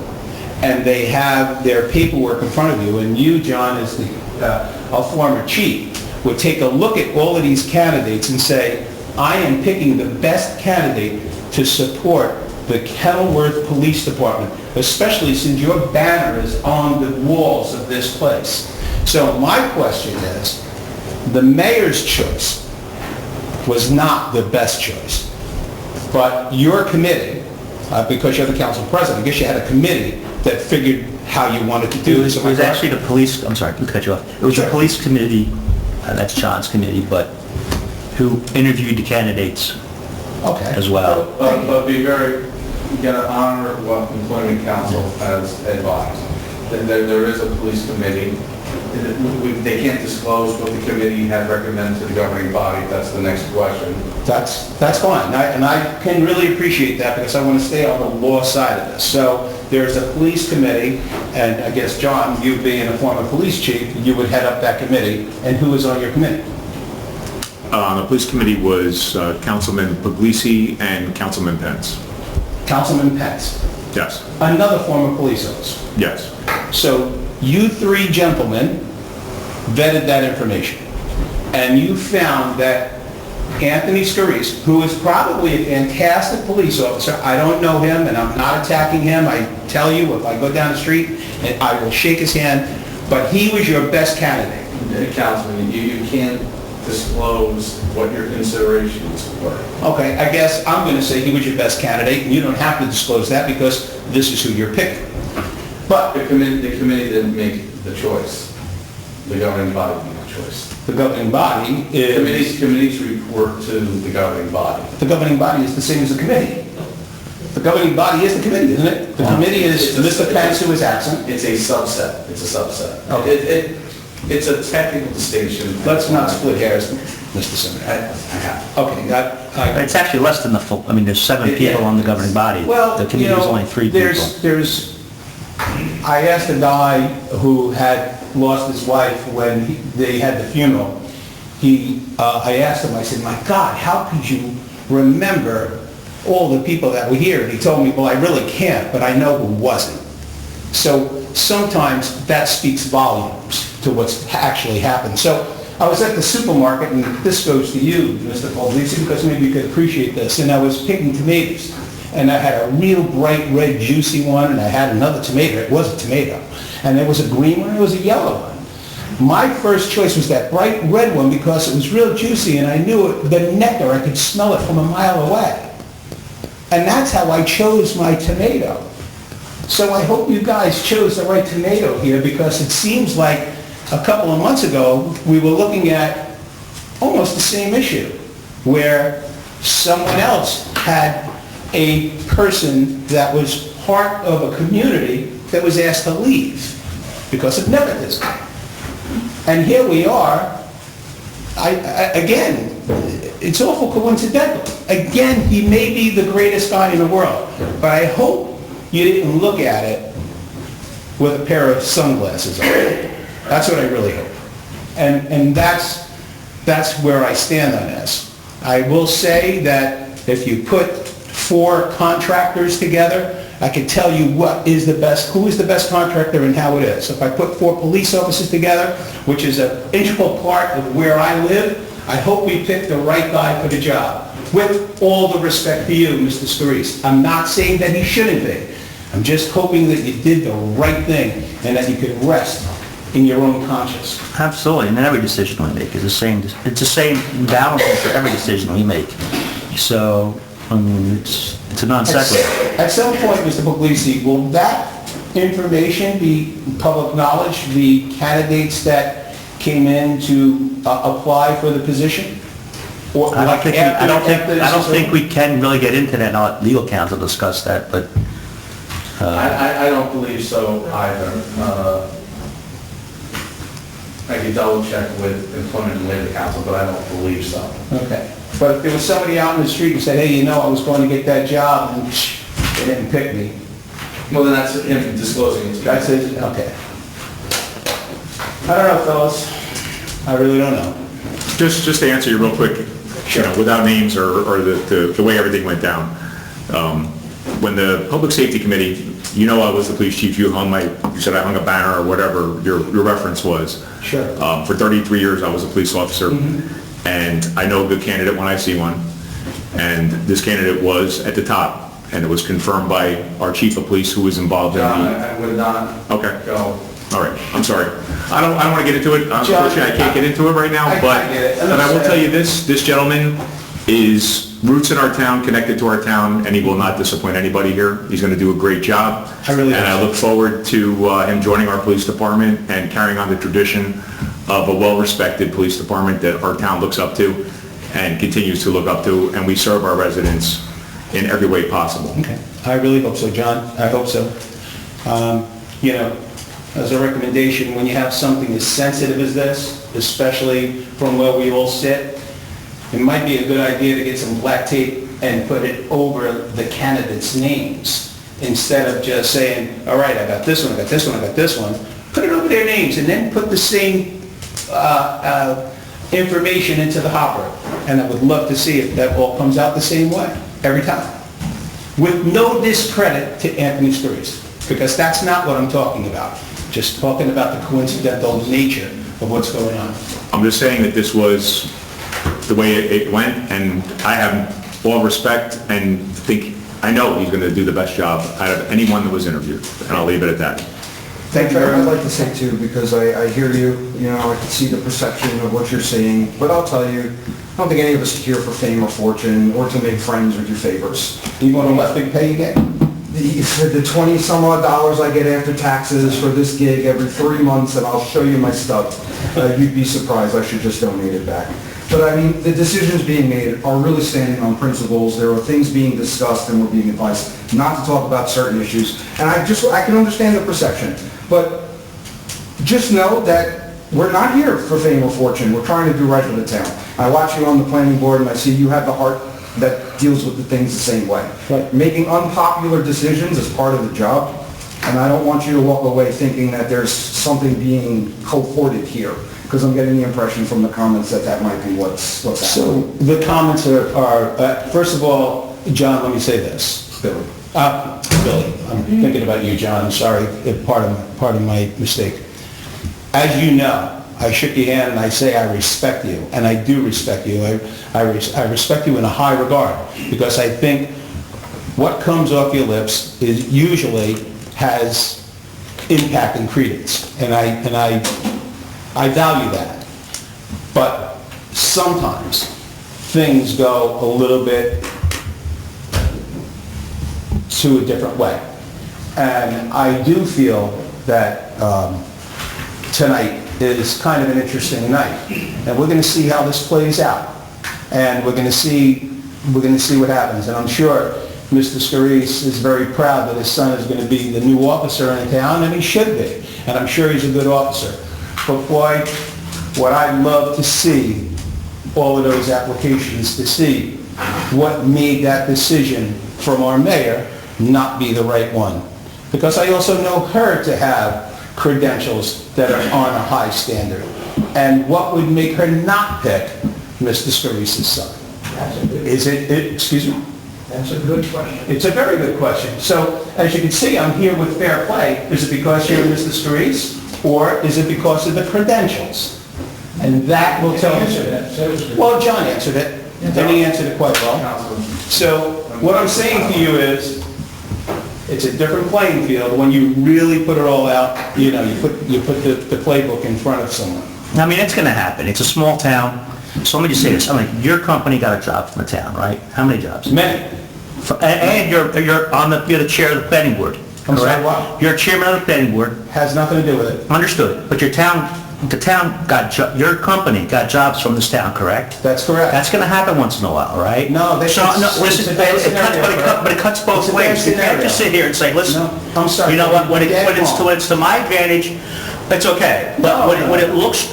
and they have their paperwork in front of you, and you, John, as a former chief, would take a look at all of these candidates and say, I am picking the best candidate to support the Kenilworth Police Department, especially since your banner is on the walls of this place. So my question is, the mayor's choice was not the best choice, but your committee, because you're the council president, I guess you had a committee that figured how you wanted to do this. It was actually the police, I'm sorry, to cut you off. It was the police committee, that's John's committee, but who interviewed the candidates as well. But be very, you gotta honor what employment council has advised. There is a police committee. They can't disclose what the committee had recommended to the governing body. That's the next question. That's fine, and I can really appreciate that, because I want to stay on the law side of this. So there's a police committee, and I guess, John, you being a former police chief, you would head up that committee, and who is on your committee? The police committee was Councilman Puglisi and Councilman Pence. Councilman Pence. Yes. Another former police officer. Yes. So you three gentlemen vetted that information, and you found that Anthony Scarice, who is probably a fantastic police officer. I don't know him, and I'm not attacking him. I tell you, if I go down the street, I will shake his hand, but he was your best candidate. Councilman, you can't disclose what your considerations were. Okay, I guess I'm going to say he was your best candidate, and you don't have to disclose that because this is who you're picking. But The committee didn't make the choice. The governing body made the choice. the governing body is... Committees report to the governing body. The governing body is the same as the committee. The governing body is the committee, isn't it? The committee is Mr. Pence, who is absent. It's a subset. It's a subset. Okay. It's a technical distinction. Let's not split hairs, Mr. Senator. I have. Okay, It's actually less than the full, I mean, there's 7 people on the governing body. well, The you committee was know, only 3 people. I asked a guy who had lost his wife when they had the funeral. I asked him, I said, my God, how could you remember all the people that were here? And he told me, well, I really can't, but I know who wasn't. So sometimes that speaks volumes to what's actually happened. So I was at the supermarket, and this goes to you, Mr. Puglisi, because maybe you could appreciate this, and I was picking tomatoes. And I had a real bright red juicy one, and I had another tomato. It was a tomato. And there was a green one, and there was a yellow one. My first choice was that bright red one because it was real juicy, and I knew it, the nectar, I could smell it from a mile away. And that's how I chose my tomato. So I hope you guys chose the right tomato here, because it seems like a couple of months ago, we were looking at almost the same issue, where someone else had a person that was part of a community that was asked to leave because of nepotism. And here we are, again, it's awful coincidental. Again, he may be the greatest guy in the world, but I hope you didn't look at it with a pair of sunglasses on. That's what I really hope. And that's where I stand on this. I will say that if you put 4 contractors together, I can tell you who is the best contractor and how it is. If I put 4 police officers together, which is an integral part of where I live, I hope we pick the right guy for the job. With all the respect to you, Mr. Scarice. I'm not saying that he shouldn't be. I'm just hoping that you did the right thing and that you could rest in your own conscience. Absolutely, and every decision we make is the same. It's the same balancing for every decision we make. So, I mean, it's a non sequitur. At some point, Mr. Puglisi, will that information be public knowledge, the candidates that came in to apply for the position? Or I don't after think we can really get into that. Now, legal counsel discuss that, but I don't believe so either. I could double check with Employment and Labor Council, but I don't believe so. Okay. But if there was somebody out in the street who said, hey, you know, I was going to get that job, and they didn't pick me. Well, then that's him disclosing it. That's it? Okay. I don't know, fellas. I really don't know. Just to answer you real quick, without names or the way everything went down. When the Public Safety Committee, I was the police chief, you said I hung a banner or whatever your reference was. Sure. For 33 years, I was a police officer, and I know a good candidate when I see one. And this candidate was at the top, and it was confirmed by our chief of police who was involved in the... John, I would not Okay. go. All right, I'm sorry. I don't want to get into it. Unfortunately, I can't get into it right now, I but get it. I will tell you this gentleman is roots in our town, connected to our town, and he will not disappoint anybody here. He's going to do a great job. And I look forward to him joining our police department and carrying on the tradition of a well-respected police department that our town looks up to and continues to look up to, and we serve our residents in every way possible. Okay. I really hope so, John. I hope so. As a recommendation, when you have something as sensitive as this, especially from where we all sit, it might be a good idea to get some black tape and put it over the candidates' names instead of just saying, all right, I got this one, I got this one, I got this one. Put it over their names and then put the same information into the hopper. And I would love to see if that all comes out the same way every time. With no discredit to Anthony Scarice, because that's not what I'm talking about. Just talking about the coincidental nature of what's going on. I'm just saying that this was the way it went, and I have all respect and I know he's going to do the best job out of anyone that was interviewed, and I'll leave it at that. Thank you. I'd like to say too, because I hear you, I can see the perception of what you're saying, but I'll tell you, I don't think any of us are here for fame or fortune or to make friends or do favors. You want to what big pay you get? The 20 some odd dollars I get after taxes for this gig every 3 months, and I'll show you my stuff, you'd be surprised. I should just donate it back. But I mean, the decisions being made are really standing on principles. There are things being discussed, and we're being advised not to talk about certain issues. And I can understand the perception, but just know that we're not here for fame or fortune. We're trying to do right for the town. I watch you on the planning board, and I see you have the heart that deals with the things the same way. Right. Making unpopular decisions is part of the job, and I don't want you to walk away thinking that there's something being co-ported here, because I'm getting the impression from the comments that might be what's happening. So the comments are first of all, John, let me say this. Billy. Billy, I'm thinking about you, John, sorry, part of my mistake. As you know, I shook your hand and I say I respect you, and I do respect you. I respect you in a high regard, because I think what comes off your lips is usually has impact and credence, and I value that. But sometimes things go a little bit to a different way. And I do feel that tonight is kind of an interesting night. And we're going to see how this plays out. And we're going to see what happens. And I'm sure Mr. Scarice is very proud that his son is going to be the new officer in town, and he should be. And I'm sure he's a good officer. But boy, what I'd love to see, all of those applications, to see what made that decision from our mayor not be the right one. Because I also know her to have credentials that are on a high standard. And what would make her not pick Mr. Scarice's son? Excuse me? That's a good question. It's a very good question. So, as you can see, I'm here with fair play. Is it because you're Mr. Scarice, or is it because of the credentials? And that will tell you. Well, John answered it, and he answered it quite well. So, what I'm saying to you is, it's a different playing field when you really put it all out, you put the playbook in front of someone. I mean, it's going to happen. It's a small town. So let me just say this. I mean, your company got a job from the town, right? How many jobs? Many. And you're the chair of the planning board. I'm sorry, correct? what? You're chairman of the planning board. Has nothing to do with it. Understood. But your company got jobs from this town, correct? That's correct. That's going to happen once in a while, right? No, listen, but it cuts both ways. You can't just sit here and say, listen, No, I'm sorry. you know what, when it's to my advantage, it's okay. But when it looks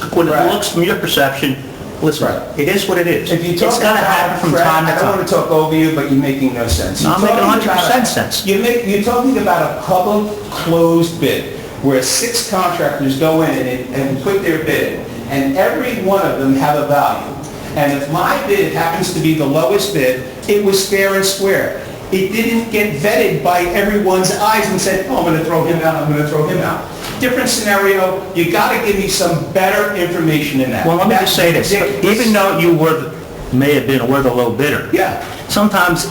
from your perception, listen, Right. it is what it is. If you It's talk going to about happen from Fred, time to I don't want time. to talk over you, but you're making no sense. No, I'm You're making talking 100% about sense. You're talking about a public closed bid, where 6 contractors go in and put their bid, and every one of them have a value. And if my bid happens to be the lowest bid, it was fair and square. It didn't get vetted by everyone's eyes and said, oh, I'm going to throw him out, I'm going to throw him out. Different scenario, you got to give me some better information than that. Well, let me just say this. Even though you may have been the low bidder, Yeah. sometimes,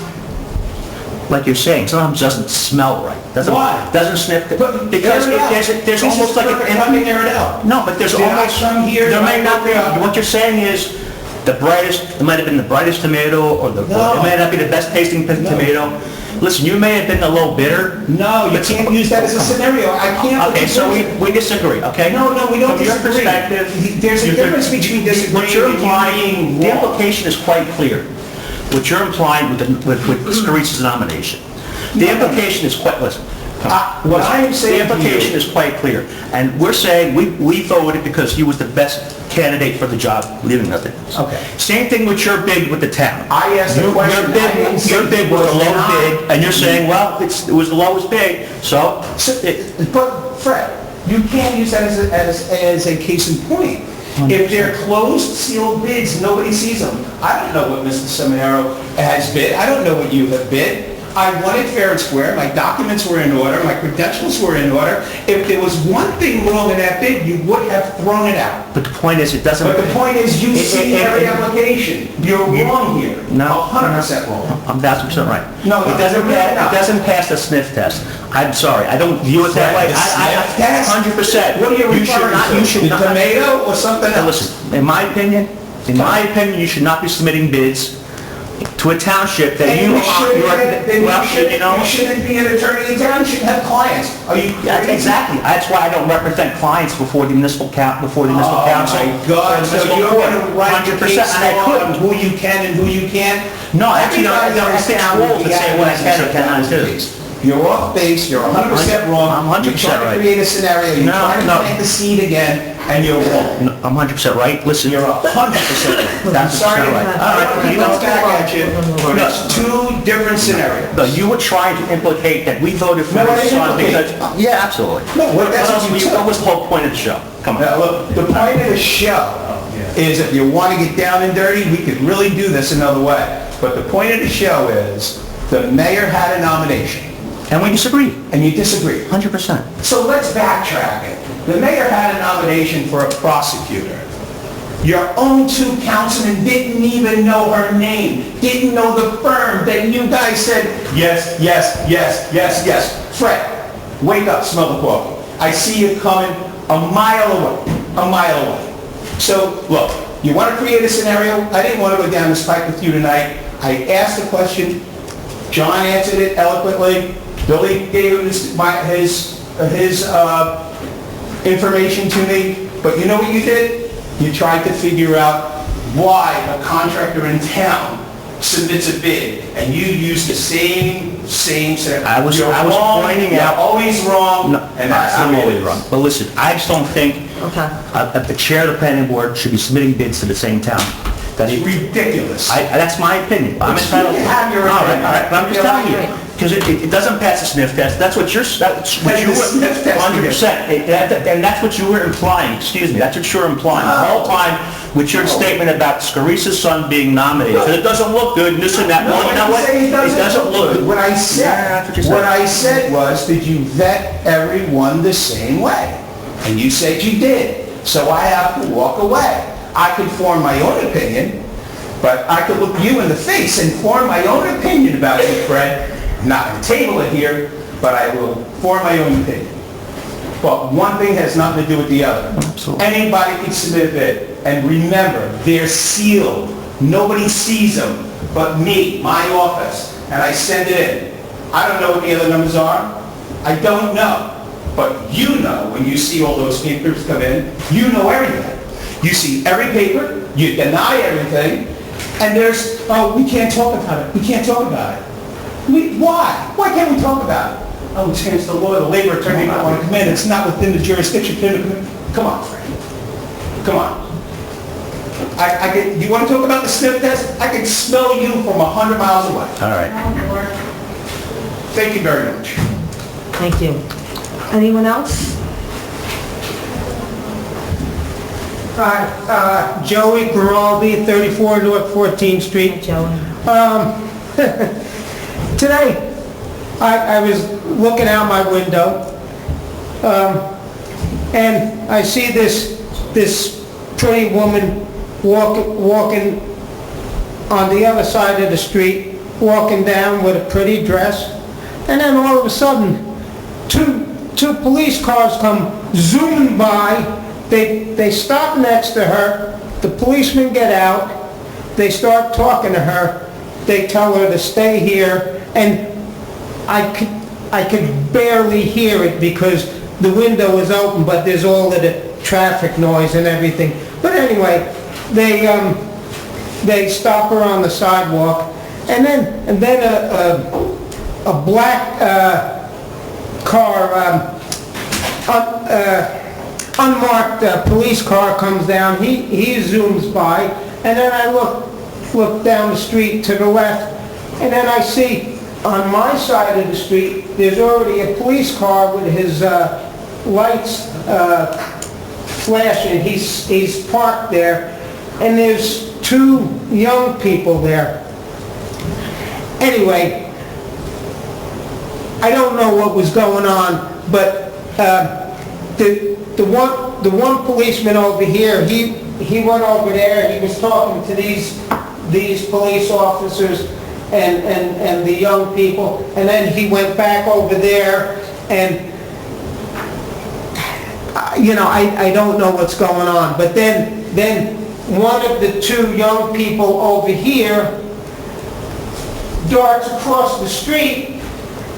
like you're saying, sometimes doesn't smell right. Why? Doesn't sniff good. But Because there's almost like Let me air it out. No, but there's Did I almost, come here? there may not be, what you're saying is the brightest, it might have been the brightest tomato, or it may not be the best tasting tomato. Listen, you may have been the low bidder. No, you can't use that as a scenario. I can't. Okay, so we disagree, okay? No, we don't From your disagree. perspective, There's a difference between disagreeing what you're and you implying, being the wrong. implication is quite clear. What you're implying with Scarice's nomination. The implication is quite, listen. What I am saying The to you- implication is quite clear. And we're saying we voted because he was the best candidate for the job, leaving nothing. Okay. Same thing with your bid with the town. I asked the question. Your bid was a low bid, and you're saying, well, it was the lowest bid, so... But Fred, you can't use that as a case in point. If they're closed, sealed bids, nobody sees them. I don't know what Mr. Seminaro has bid. I don't know what you have bid. I wanted fair and square, my documents were in order, my credentials were in order. If there was one thing wrong in that bid, you would have thrown it out. But the point is, it doesn't... But the point is, you see every application. You're wrong here. No. 100% wrong. I'm 1,000% right. No, It doesn't you're pass, not. it doesn't pass the sniff test. I'm sorry, I don't view it that way. The sniff test? 100%. What are you referring to? You should The not... tomato or something Now, else? listen, in my opinion, you should not be submitting bids to a township that Then you you are... shouldn't be an attorney in town, you shouldn't have clients. Are you Yeah, crazy? exactly. That's why I don't represent clients before the municipal council. Oh my God, so municipal you're court. going to write the 100%, case and I law on couldn't. who you can and who you can't? No, actually, no, Everybody I think around rules that the say what I can or business cannot of do. case. You're off base, you're 100% wrong. I'm 100% You're trying right. to create a scenario, you're No, trying to no. plant the seed again, and you're wrong. No, I'm 100% right. Listen, You're 100% right. That's Sorry, right. All right, you let's know, back at you, but it's two different scenarios. no, you were trying to implicate that we voted for No, I this didn't son implicate. because... Yeah, absolutely. No, what- that's what you What took. was the whole point of the show? Come on. Now, look, the point of the show is if you want to get down and dirty, we could really do this another way. But the point of the show is the mayor had a nomination, And we disagree, and you disagreed. 100%. So let's backtrack it. The mayor had a nomination for a prosecutor. Your own two councilmen didn't even know her name, didn't know the firm that you guys said, yes, yes, yes, yes, yes. Fred, wake up, smell the coffee. I see you coming a mile away. So, look, you want to create a scenario? I didn't want to go down this pipe with you tonight. I asked the question, John answered it eloquently, Billy gave his information to me, but you know what you did? You tried to figure out why a contractor in town submits a bid, and you use the same scenario. I was pointing out... You're always wrong, No, and that's the I'm way it always is. wrong. But listen, I just don't think that the chair of the planning board should be submitting bids to the same town. That It's ridiculous. That's my opinion. I'm But entitled... you have your All right, opinion. all right, but I'm just telling you, because it doesn't pass the sniff test. That's what you're... Then the sniff test 100%. And that's what you were implying, excuse me, that's what you're implying the whole time with your statement about Scarice's son being nominated. Because it doesn't look good, and this and that. Well, you know what? It doesn't look good. What I Yeah, that's what you said. said was, did you vet everyone the same way? And you said you did. So I have to walk away. I could form my own opinion, but I could look you in the face and form my own opinion about you, Fred. I'm not going to table it here, but I will form my own opinion. But one thing has nothing to do with the other. Absolutely. Anybody can submit a bid. And remember, they're sealed. Nobody sees them but me, my office, and I send it in. I don't know what the other numbers are. I don't know. But you know when you see all those papers come in, you know everything. You see every paper, you deny everything, and there's, oh, we can't talk about it. We can't talk about it. Why? Why can't we talk about it? Oh, it's against the law, the labor attorney might want to come in. It's not within the jurisdiction. Come on, Fred. Come on. You want to talk about the sniff test? I can smell you from 100 miles away. All right. Thank you very much. Thank you. Anyone else? Joey Giraldi, 34 North 14th Street. Joey? Today, I was looking out my window, and I see this pretty woman walking on the other side of the street, walking down with a pretty dress, and then all of a sudden, two police cars come zooming by. They stop next to her. The policemen get out. They start talking to her. They tell her to stay here, and I could barely hear it because the window was open, but there's all of the traffic noise and everything. But anyway, they stop her on the sidewalk, and then a black car, unmarked police car comes down. He zooms by, and then I look down the street to the left, and then I see on my side of the street there's already a police car with his lights flashing. He's parked there, and there's two young people there. Anyway, I don't know what was going on, but the one policeman over here, he went over there, he was talking to these police officers and the young people, and then he went back over there, and I don't know what's going on. But then one of the two young people over here darts across the street,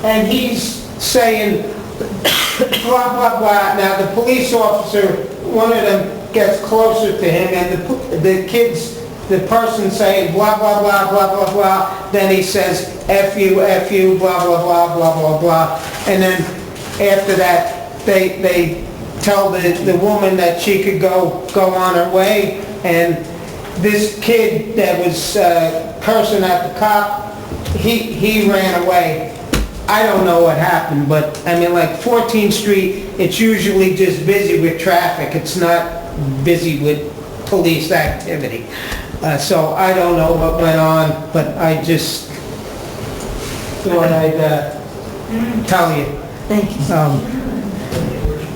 and he's saying blah, blah, blah. Now, the police officer, one of them gets closer to him, and the person saying blah, blah, blah, blah, blah, blah, then he says, F you, blah, blah, blah, blah, blah, blah. And then after that, they tell the woman that she could go on her way, and this kid that was cursing at the cop, he ran away. I don't know what happened, but I mean, like 14th Street, it's usually just busy with traffic. It's not busy with police activity. So I don't know what went on, but I just thought I'd tell you. Thank you.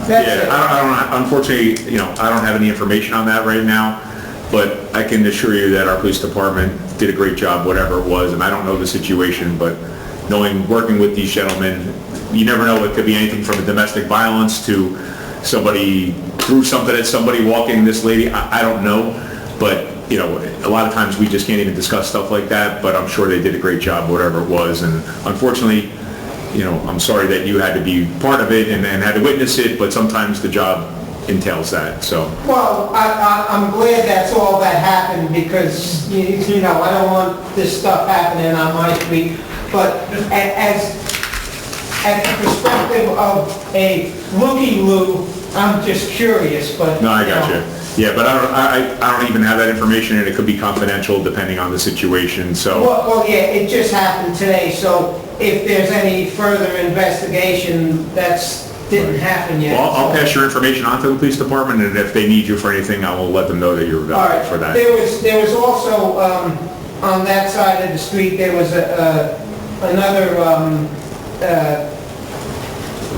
That's Yeah, it. I don't, unfortunately, I don't have any information on that right now, but I can assure you that our police department did a great job, whatever it was, and I don't know the situation, but working with these gentlemen, you never know, it could be anything from a domestic violence to somebody threw something at somebody walking this lady, I don't know, but, a lot of times we just can't even discuss stuff like that, but I'm sure they did a great job, whatever it was, and unfortunately, I'm sorry that you had to be part of it and had to witness it, but sometimes the job entails that, so. Well, I'm glad that's all that happened, because, I don't want this stuff happening on my street. But as the perspective of a looky-loo, I'm just curious, but... No, I got you. Yeah, but I don't even have that information, and it could be confidential depending on the situation, so. Well, yeah, it just happened today, so if there's any further investigation, didn't happen yet. Well, I'll pass your information on to the police department, and if they need you for anything, I will let them know that you're All right. available for that. There was also, on that side of the street, there was another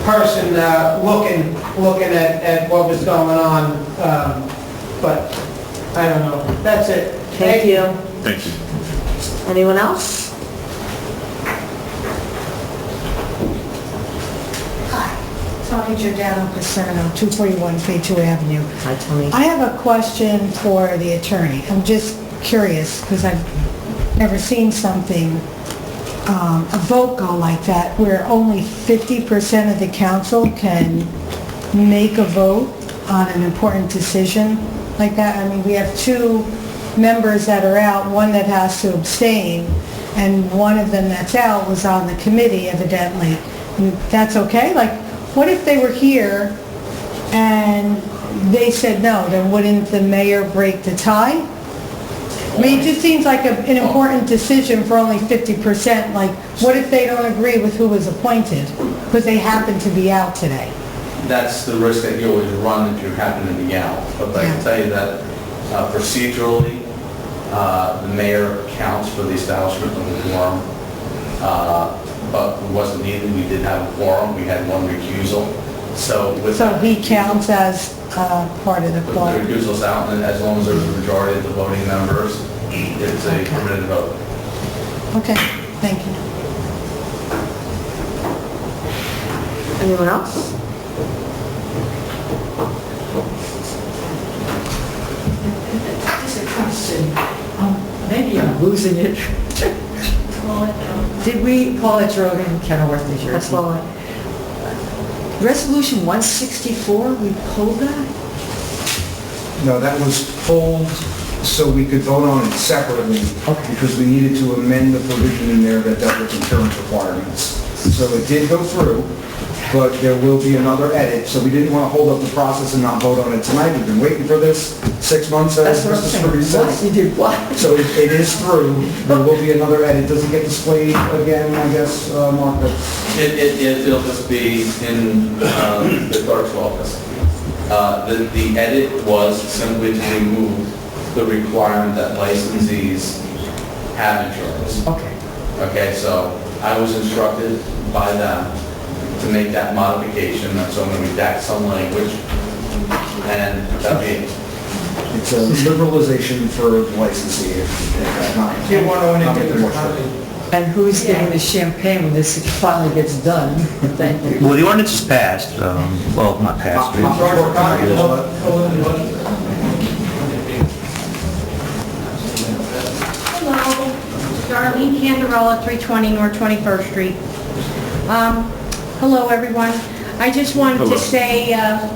person looking at what was going on, but I don't know. That's it. Thank you. Thank you. Anyone else? Tony Giordano Paserno, 241 K2 Avenue. Hi, Tony. I have a question for the attorney. I'm just curious, because I've never seen something, a vote go like that, where only 50% of the council can make a vote on an important decision like that. I mean, we have two members that are out, one that has to abstain, and one of them that's out was on the committee evidently. And that's okay? Like, what if they were here and they said no, then wouldn't the mayor break the tie? I mean, it just seems like an important decision for only 50%. Like, what if they don't agree with who was appointed because they happen to be out today? That's the risk that you always run if you happen to be out. But I can tell you that procedurally, the mayor accounts for the establishment of the quorum. But it wasn't needed. We did have a quorum. We had one recusal. So he counts as part of the with quorum? the recusals out, and as long as there's a majority of the voting members, it's a permitted vote. Okay, thank you. Anyone else? Just a question. Maybe I'm losing it. Did we, Paulette Road in Kenilworth, New Jersey? That's all. Resolution 164, we pulled that? No, that was pulled so we could vote on it separately, because we needed to amend the provision in there that dealt with insurance requirements. So it did go through, but there will be another edit, so we didn't want to hold up the process and not vote on it tonight. We've been waiting for this 6 months, as That's what I'm Mrs. saying. Kirby What? says. You did what? So it is through. There will be another edit. Does it get displayed again, I guess, Mark? It'll just be in the clerk's office. The edit was simply to remove the requirement that licensees have insurance. Okay. Okay, so I was instructed by them to make that modification, so I'm going to redact some language, and that'll be it. It's a liberalization for the licensee. Do you want to indicate the copy? And who's getting the champagne when this finally gets done? Thank you. Well, the ordinance is passed, well, not passed. Hello, Darlene Canderola, 320 North 21st Street. Hello, everyone. I just wanted to say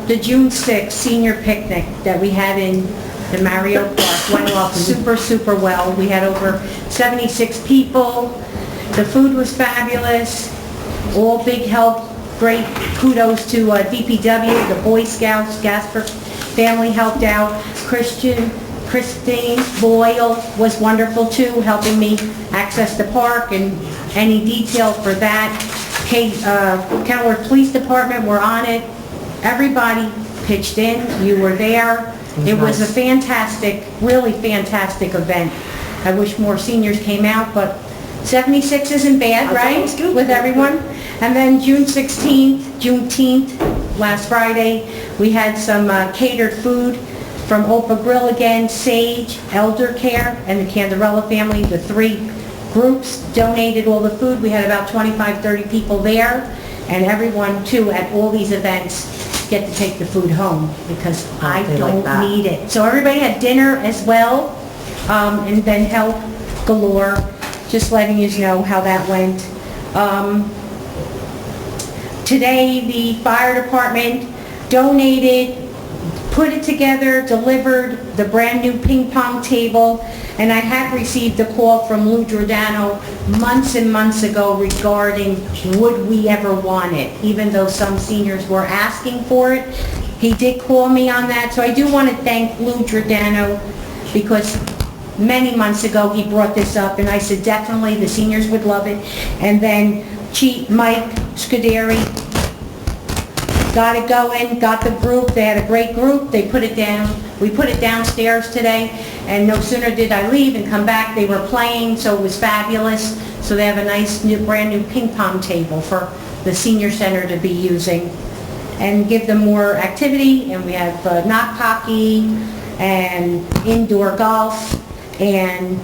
the June 6th senior picnic that we had in the Mario Park went off super well. We had over 76 people. The food was fabulous. All big help. Great kudos to DPW, the Boy Scouts, Gasper family helped out. Christine Boyle was wonderful too, helping me access the park and any detail for that. Kenilworth Police Department were on it. Everybody pitched in. You were there. It was a fantastic, really fantastic event. I wish more seniors came out, but 76 isn't bad, right? With everyone. And then June 16th, Juneteenth, last Friday, we had some catered food from Opa Grill again, Sage, Elder Care, and the Canderella family. The three groups donated all the food. We had about 25, 30 people there, and everyone too at all these events get to take the food home because I don't need it. So everybody had dinner as well, and then help galore. Just letting you know how that went. Today, the fire department donated, put it together, delivered the brand new ping pong table, and I had received a call from Lou Giordano months and months ago regarding would we ever want it, even though some seniors were asking for it. He did call me on that, so I do want to thank Lou Giordano because many months ago he brought this up and I said definitely the seniors would love it. And then Chief Mike Scuderi got it going, got the group, they had a great group, they put it down, we put it downstairs today, and no sooner did I leave and come back, they were playing, so it was fabulous. So they have a nice new, brand new ping pong table for the senior center to be using and give them more activity. And we have knock hockey and indoor golf and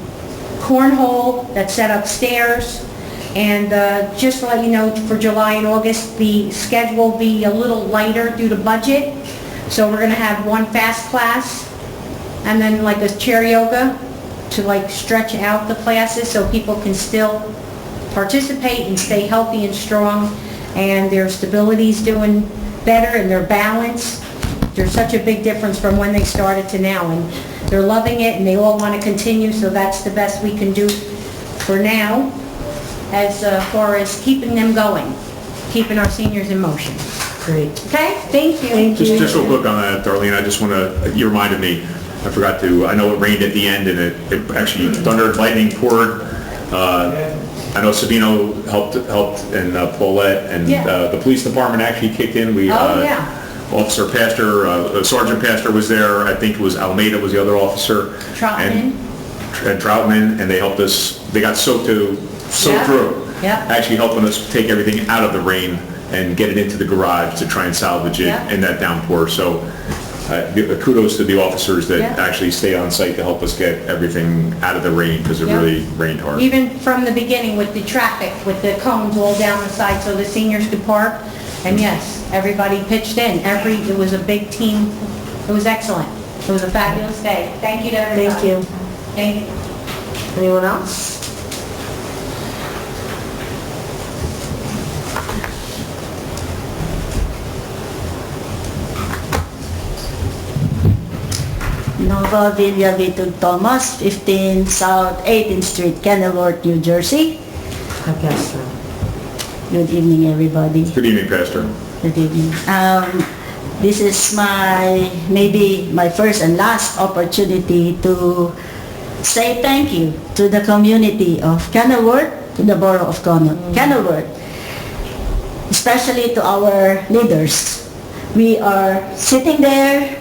cornhole that's set upstairs. And just to let you know, for July and August, the schedule will be a little lighter due to budget. So we're going to have one fast class and then like a chair yoga to like stretch out the classes so people can still participate and stay healthy and strong. And their stability is doing better and their balance. There's such a big difference from when they started to now. And they're loving it and they all want to continue, so that's the best we can do for now as far as keeping them going, keeping our seniors in motion. Great. Okay, thank you. Just real quick on that, Darlene, I just want to, you reminded me, I forgot to, I know it rained at the end and it actually thunder and lightning poured. I know Sabino helped and Paulette and the police department actually kicked in. We Officer Pastor, Sergeant Pastor was there. I think it was Almeida was the other officer. Troutman. And Troutman, and they helped us. They got soaked through. Actually helping us take everything out of the rain and get it into the garage to try and salvage it in that downpour. So kudos to the officers that actually stayed on site to help us get everything out of the rain because it really rained hard. Even from the beginning with the traffic, with the cones all down the side so the seniors could park. And yes, everybody pitched in. It was a big team. It was excellent. It was a fabulous day. Thank you to everybody. Thank you. Thank you. Anyone else? Nova Villa Vitug Thomas, 15 South 18th Street, Kenilworth, New Jersey. I guess so. Good evening, everybody. Good evening, Pastor. Good evening. This is maybe my first and last opportunity to say thank you to the community of Kenilworth, to the borough of Kenilworth, especially to our leaders. We are sitting there,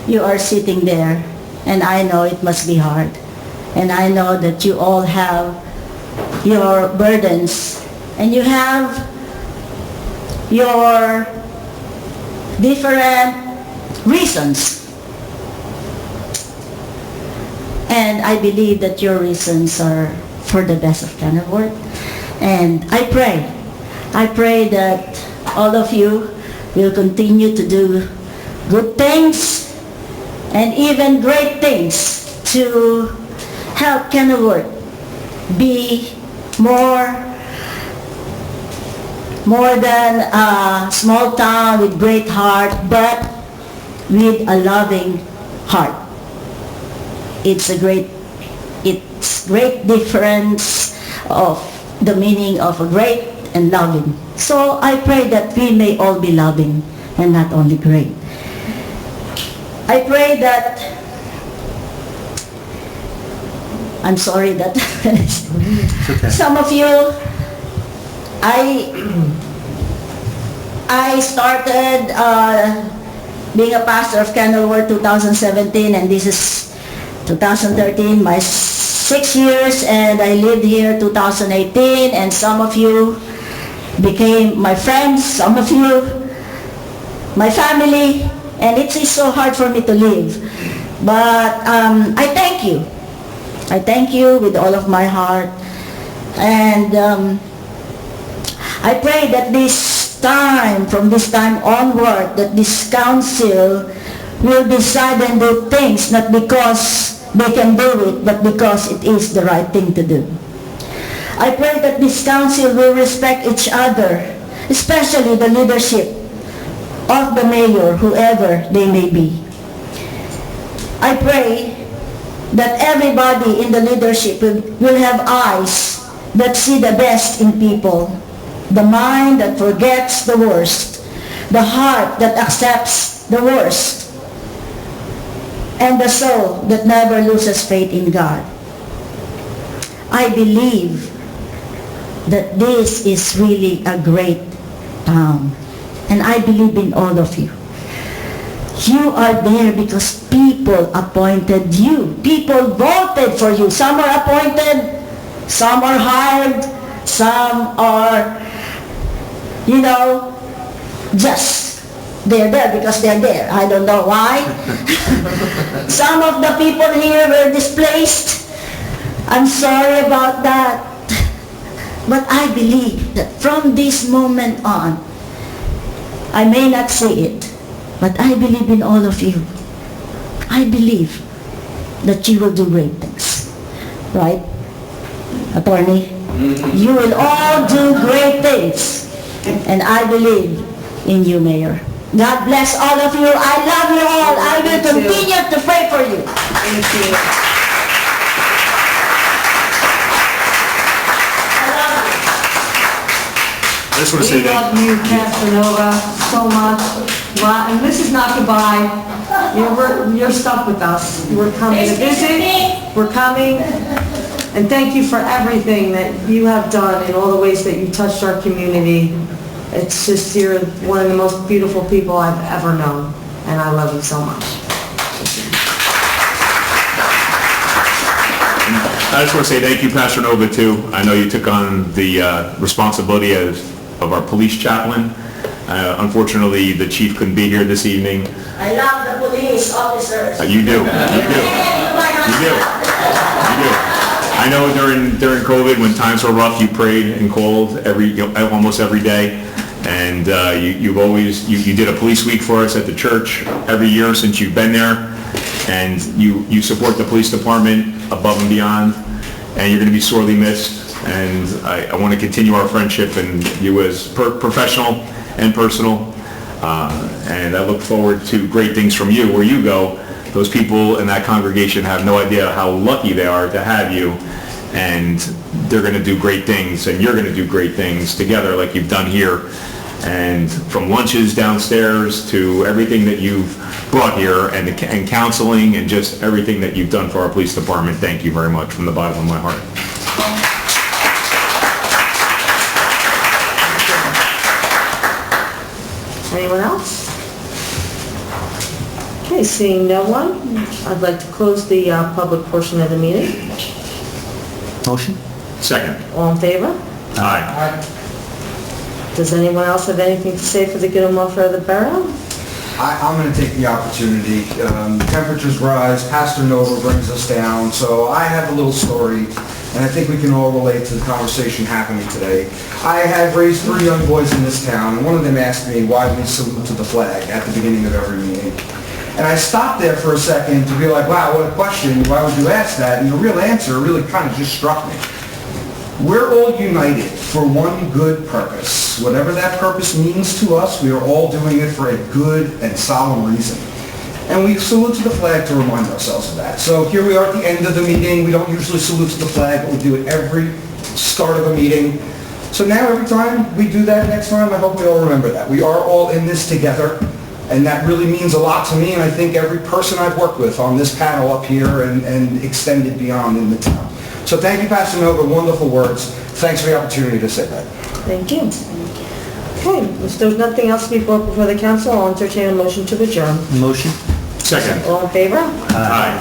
you are sitting there, and I know it must be hard. And I know that you all have your burdens and you have your different reasons. And I believe that your reasons are for the best of Kenilworth. And I pray that all of you will continue to do good things and even great things to help Kenilworth be more than a small town with great heart, but with a loving heart. It's great difference of the meaning of a great and loving. So I pray that we may all be loving and not only great. I pray that, I'm sorry that some of you, I started being a pastor of Kenilworth 2017, and this is 2013, my 6 years, and I lived here 2018, and some of you became my friends, some of you my family, and it is so hard for me to live. But I thank you. I thank you with all of my heart, and I pray that from this time onward, that this council will decide and do things not because they can do it, but because it is the right thing to do. I pray that this council will respect each other, especially the leadership of the mayor, whoever they may be. I pray that everybody in the leadership will have eyes that see the best in people, the mind that forgets the worst, the heart that accepts the worst, and the soul that never loses faith in God. I believe that this is really a great town, and I believe in all of you. You are there because people appointed you. People voted for you. Some are appointed, some are hired, some are, just they're there because they're there. I don't know why. Some of the people here were displaced. I'm sorry about that. But I believe that from this moment on, I may not say it, but I believe in all of you. I believe that you will do great things. Right? Attorney? You will all do great things. And I believe in you, Mayor. God bless all of you. I love you all. I will continue to pray for you. Thank you. I just want to say We love you, Casanova, so much. Well, and this is not goodbye. You're stuck with us. We're coming to visit. We're coming. And thank you for everything that you have done in all the ways that you touched our community. It's just, you're one of the most beautiful people I've ever known. And I love you so much. I just want to say thank you, Pastor Nova, too. I know you took on the responsibility of our police chaplain. Unfortunately, the chief couldn't be here this evening. I love the police officers. You do. You do. You do. You do. I know during COVID, when times were rough, you prayed and called almost every day. And you did a police week for us at the church every year since you've been there. And you support the police department above and beyond. And you're going to be sorely missed. And I want to continue our friendship and you as professional and personal. And I look forward to great things from you where you go. Those people in that congregation have no idea how lucky they are to have you. And they're going to do great things, and you're going to do great things together like you've done here. And from lunches downstairs to everything that you've brought here and counseling and just everything that you've done for our police department, thank you very much from the bottom of my heart. Anyone else? Okay, seeing no one, I'd like to close the public portion of the meeting. Motion? Second. All in favor? Aye. Does anyone else have anything to say for the good and welfare of the borough? I'm going to take the opportunity. Temperatures rise, Pastor Nova brings us down, so I have a little story, and I think we can all relate to the conversation happening today. I have raised 3 young boys in this town, and one of them asked me why we salute to the flag at the beginning of every meeting. And I stopped there for a second to be like, wow, what a question, why would you ask that? And the real answer really kind of just struck me. We're all united for one good purpose. Whatever that purpose means to us, we are all doing it for a good and solemn reason. And we salute to the flag to remind ourselves of that. So here we are at the end of the meeting. We don't usually salute to the flag, but we do it every start of a meeting. So now every time we do that next time, I hope we all remember that. We are all in this together, and that really means a lot to me, and I think every person I've worked with on this panel up here and extended beyond in the town. So thank you, Pastor Nova, wonderful words. Thanks for the opportunity to say that. Thank you. Okay, if there's nothing else to be brought before the council, I'll entertain a motion to adjourn. Motion? Second. All in favor? Aye.